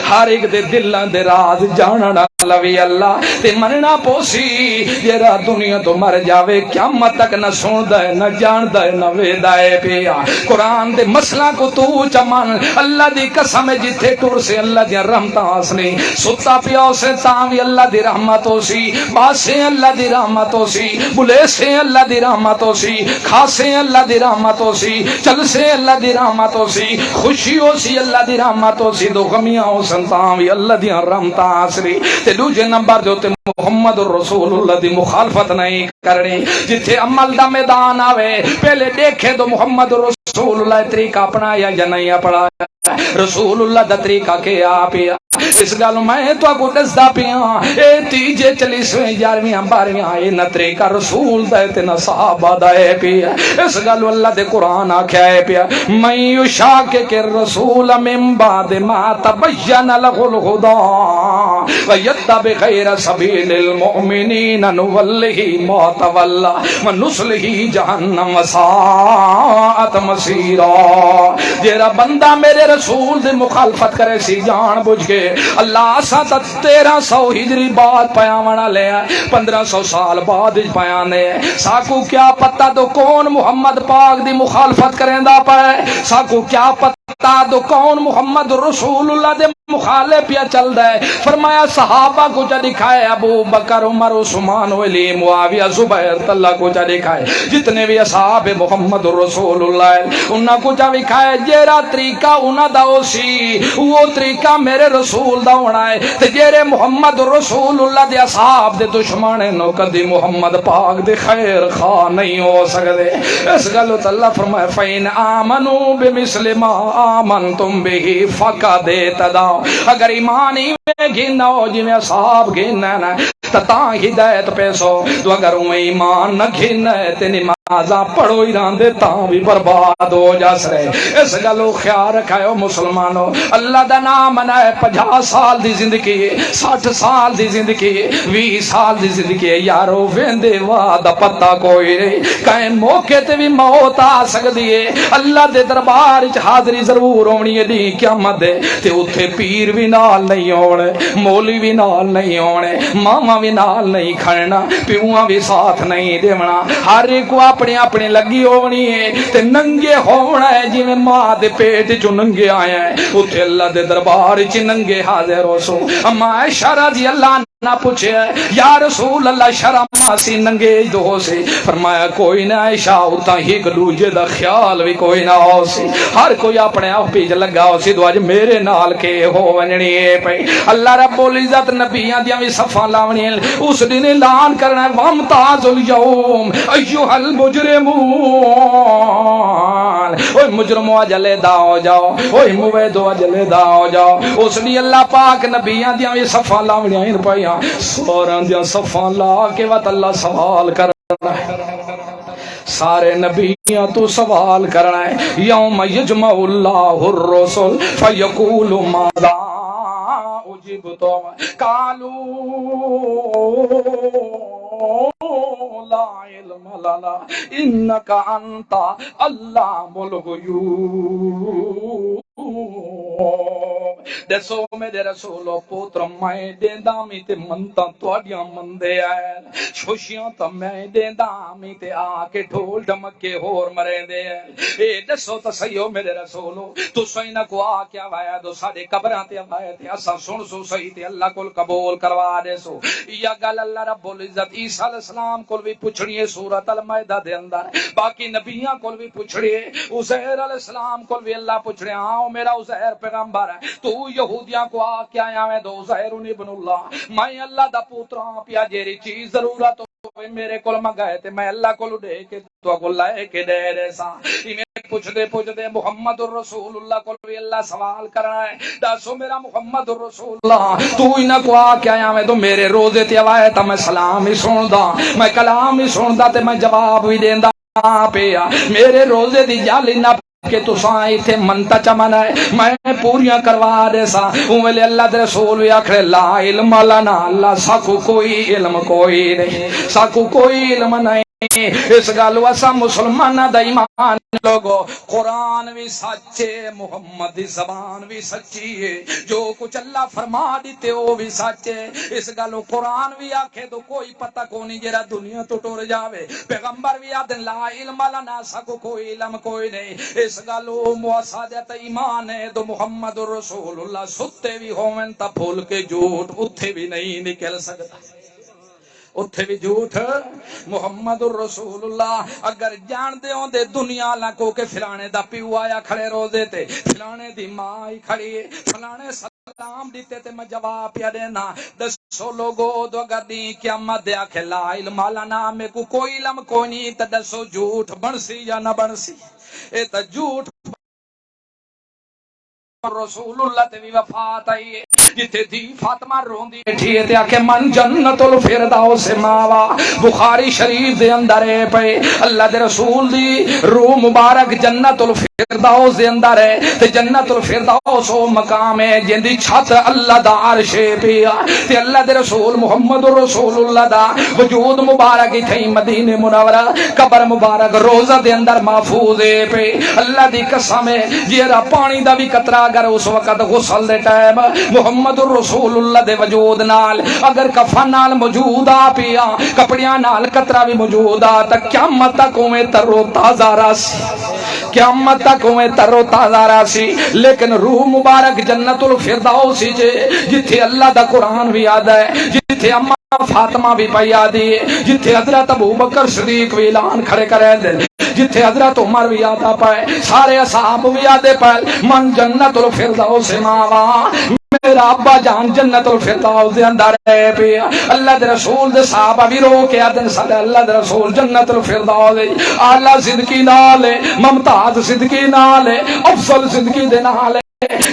ہر ایک دے دلاں دے راز جانن والا بھی اللہ تے مننا پوسی جیرا دنیا تو مر جاوے قیامت تک نہ سندا ہے نہ جاندا ہے نہ ویدا ہے پیا قرآن دے مسئلہ کو تو چمن اللہ دی قسم جتھے ٹر سے اللہ دی رحمتاں ہسنی ستا پیا سے تاں وی اللہ دی رحمت ہو سی باسے اللہ دی رحمت ہو سی بلے سے اللہ دی رحمت ہو سی کھاسے اللہ دی رحمت ہو سی چل سے اللہ دی رحمت ہو سی خوشی ہو سی اللہ دی رحمت ہو سی دو غمیاں ہو سن سن تاں وی اللہ دی رحمتاں آسری تے دوجے نمبر دے اوتے محمد رسول اللہ دی مخالفت نہیں کرنی جتھے عمل دا میدان آوے پہلے دیکھے تو محمد رسول اللہ طریقہ اپنایا یا نہیں اپنایا رسول اللہ دا طریقہ کیا پیا اس گل میں تو کو دسدا پیا اے تیجے 40ویں 11ویں 12ویں اے نہ طریقہ رسول دا تے نہ صحابہ دا اے پیا اس گل اللہ دے قرآن آکھیا اے پیا من یشاقق الرسول من بعد ما تبین له الهدى ويتبع غیر سبیل المؤمنین نولہ ما تولى ونصلہ جہنم وساءت مصیرا جیڑا بندہ میرے رسول دی مخالفت کرے سی جان بوجھ کے اللہ سا 1300 ہجری بعد پیامنا لے 1500 سال بعد پیانے ساکو کیا پتہ تو کون محمد پاک دی مخالفت کریں دا پائے ساکو کیا پتہ تو کون محمد رسول اللہ دے مخالف پیا چل دے فرمایا صحابہ کو جا دکھائے ابو بکر عمر عثمان علی معاویہ زبیر طلح کو جا دکھائے جتنے بھی اصحاب محمد رسول اللہ انہاں کو جا دکھائے جیرا طریقہ انہاں دا سی وہ طریقہ میرے رسول دا ہونا ہے تے جیرے محمد رسول اللہ دے اصحاب دے دشمن نو کدی محمد پاک دے خیر خواہ نہیں ہو سکدے اس گل تے اللہ فرمایا فین آمنو بمثل ما آمنتم به فقد اهتدوا اگر ایمان ہی میں گھنا ہو جی میں صاحب گھنا نا تا ہدایت پیسو تو اگر وہ ایمان نہ گھنا ہے تے نمازاں پڑھو ہی راندے تاں بھی برباد ہو جا سرے اس گلو خیال رکھائیو مسلمانو اللہ دا نام منائے 50 سال دی زندگی 60 سال دی زندگی 20 سال دی زندگی یارو ویندے وعدہ پتہ کوئی نہیں کہیں موقع تے بھی موت آ سکدی ہے اللہ دے دربار وچ حاضری ضرور ہونی ہے دی قیامت دے تے اوتھے پیر بھی نال نہیں ہونے مولوی بھی نال نہیں ہونے ماما بھی نال نہیں کھڑنا پیواں بھی ساتھ نہیں دیونا ہر ایک کو اپنی اپنی لگی ہونی ہے تے ننگے ہونا ہے جی میں ماں دے پیٹ جو ننگے آئے ہیں اوتھے اللہ دے دربار وچ ننگے حاضر ہو سو اما عائشہ رضی اللہ نہ پوچھے یا رسول اللہ شرم آسی ننگے دو سے فرمایا کوئی نہ عائشہ اتا ہی دوجے دا خیال بھی کوئی نہ ہو سی ہر کوئی اپنے آپ پیچ لگا ہو سی دو اج میرے نال کے ہو ونجنی پئی اللہ رب العزت نبیاں دیاں وی صفاں لاونی اس دن اعلان کرنا وامتاز الیوم ایھا المجرمون اوے مجرمو اج علیحدہ ہو جاؤ اوے مویدو اج علیحدہ ہو جاؤ اس دی اللہ پاک نبیاں دیاں وی صفاں لاونیاں پئی سوران دیا صفاں لا کے وقت اللہ سوال کرنا ہے سارے نبیاں تو سوال کرنا ہے یوم یجمع اللہ الرسل فیقول ماذا اجبتم قالوا لا علم لنا انک انت علام الغیوب دسو میرے رسولو پوتر میں دیندا می تے منتا تواڈیاں مندے آئے خوشیاں تے میں دیندا می تے آ کے ڈھول ڈمکے ہور مریندے اے دسو تے سہیو میرے رسولو تساں نہ کو آ کیا وایا دو ساڈے قبراں تے آئے تے اساں سن سو صحیح تے اللہ کول قبول کروا دے سو یا گل اللہ رب العزت عیسیٰ علیہ السلام کول بھی پوچھنی ہے سورۃ المائدہ دے اندر باقی نبیاں کول بھی پوچھنی ہے عزیر علیہ السلام کول بھی اللہ پوچھنے ہاں میرا عزیر پیغمبر ہے تو یہودیاں کو آ کیا آیا میں دو عزیر ابن اللہ میں اللہ دا پوتراں پیا جیری چیز ضرورت ہوئے میرے کول منگائے تے میں اللہ کول دے کے تو کو لے کے دے دے سا پوچھ دے محمد الرسول اللہ کو بھی اللہ سوال کرنا ہے دسو میرا محمد الرسول اللہ تو ہی نہ کو آ کے آیا میں تو میرے روزے تے آئے تا میں سلام ہی سندا میں کلام ہی سندا تے میں جواب بھی دیندا پیا میرے روزے دی جالی نہ کہ تو ساں ایتھے منتا چمن ہے میں پوریاں کروا دے سا اوے اللہ دے رسول وی آکھے لا علم لنا اللہ ساکو کوئی علم کوئی نہیں ساکو کوئی علم نہیں اس گالو اسا مسلمانہ دا ایمان لوگو قرآن بھی سچے محمد دی زبان بھی سچی ہے جو کچھ اللہ فرما دیتے وہ بھی سچے اس گالو قرآن بھی آکھے تو کوئی پتہ کونی جرا دنیا تو ٹور جاوے پیغمبر بھی آدن لا علم لنا سکو کوئی علم کوئی نہیں اس گالو مواسادت ایمان ہے تو محمد رسول اللہ ستے بھی ہومن تا پھول کے جھوٹ اتھے بھی نہیں نکل سکتا اتھے بھی جھوٹ محمد الرسول اللہ اگر جان دے ہوں دے دنیا لکو کہ فلانے دا پیو آیا کھڑے روزے تے فلانے دی ماں ہی کھڑی فلانے سلام دیتے تے میں جواب پیا دینا دسو لوگو دو اگر دی قیامت دے آکھے لا علم لنا میں کو کوئی علم کوئی نہیں تے دسو جھوٹ بنسی یا نہ بنسی اے تے جھوٹ رسول اللہ تے بھی وفات آئی ہے جتے دی فاطمہ روندی بیٹھی ہے تے آکھے من جنت الفردوس ماوا بخاری شریف دے اندر ہے پے اللہ دے رسول دی روح مبارک جنت الفردوس دے اندر ہے تے جنت الفردوس او مقام ہے جندی چھت اللہ دا عرش پیا تے اللہ دے رسول محمد رسول اللہ دا وجود مبارک تھئی مدینے منورہ قبر مبارک روزہ دے اندر محفوظ ہے پے اللہ دی قسم ہے جیڑا پانی دا بھی قطرہ اگر اس وقت غسل دے ٹائم محمد رسول اللہ دے وجود نال اگر کفن نال موجود آ پیا کپڑیاں نال قطرہ بھی موجود آ تا قیامت تک اویں ترو تازہ راسی قیامت تک اویں ترو تازہ راسی لیکن روح مبارک جنت الفردوس جتھے اللہ دا قرآن بھی یاد ہے جتھے اما فاطمہ بھی پئی یادی ہے جتھے حضرت ابوبکر صدیق بھی اعلان کھڑے کرے دے جتھے حضرت عمر بھی یادا پائے سارے اصحاب بھی یادے پائے من جنت الفردوس ماوا میرا ابا جان جنت الفردوس دے اندر ہے پیا اللہ دے رسول دے صحابہ بھی رو کے آدن صلی اللہ دے رسول جنت الفردوس اعلی زندگی نال ممتاز زندگی نال افضل زندگی دے نال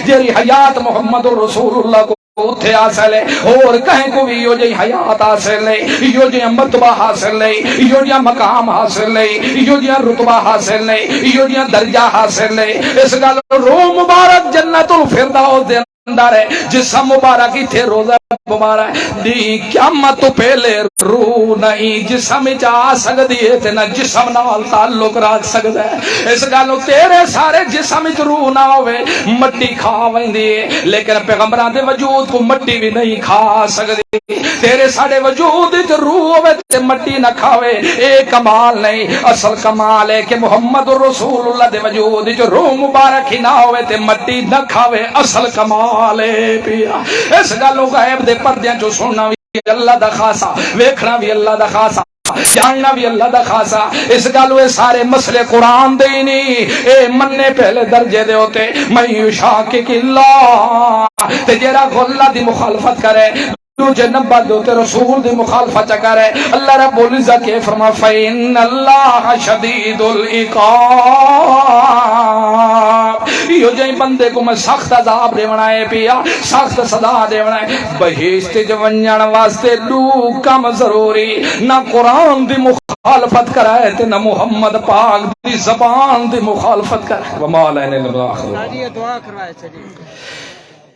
جیری حیات محمد رسول اللہ کو اتھے حاصل ہے اور کہیں کو بھی یو جی حیات حاصل ہے یو جی مرتبہ حاصل ہے یو جی مقام حاصل ہے یو جی رتبہ حاصل ہے یو جی درجہ حاصل ہے اس گل روح مبارک جنت الفردوس دے اندر ہے جسم مبارک ہی تھے روزہ مبارک دی قیامت تو پہلے روح نہیں جسم جا سکتی ہے تے نہ جسم نال تعلق رکھ سکتا ہے اس گل تیرے سارے جسم وچ روح نہ ہوے مٹی کھا ویندی ہے لیکن پیغمبراں دے وجود کو مٹی بھی نہیں کھا سکتی تیرے سارے وجود وچ روح ہوے تے مٹی نہ کھاوے اے کمال نہیں اصل کمال ہے کہ محمد رسول اللہ دے وجود وچ روح مبارک ہی نہ ہوے تے مٹی نہ کھاوے اصل کمال ہے پیا اس گل غیب دے پردیاں چوں سننا بھی اللہ دا خاصا ویکھنا بھی اللہ دا خاصا جاننا بھی اللہ دا خاصا اس گل سارے مسئلے قرآن دے ہی نہیں اے مننے پہلے درجے دے ہوتے میں یشاقق اللہ تے جیڑا اللہ دی مخالفت کرے تجھے نمبر دوتے رسول دی مخالفت کرے اللہ رب العزت کے فرما فَإِنَّ اللَّهَ شَدِيدُ الْعِقَابِ یہ جائیں بندے کو میں سخت عذاب دیونا ہے پیا سخت صدا دیونا ہے بہشت جونجن واسطے دو کم ضروری نہ قرآن دی مخالفت کرائے تے نہ محمد پاک دی زبان دی مخالفت کرائے وَمَا لَيْنِ الْبَاخِرُ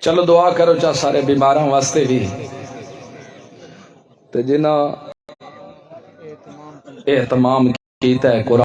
چلو دعا کرو چاہ سارے بیماراں واسطے بھی تے جنہ اہتمام کیتا ہے قرآن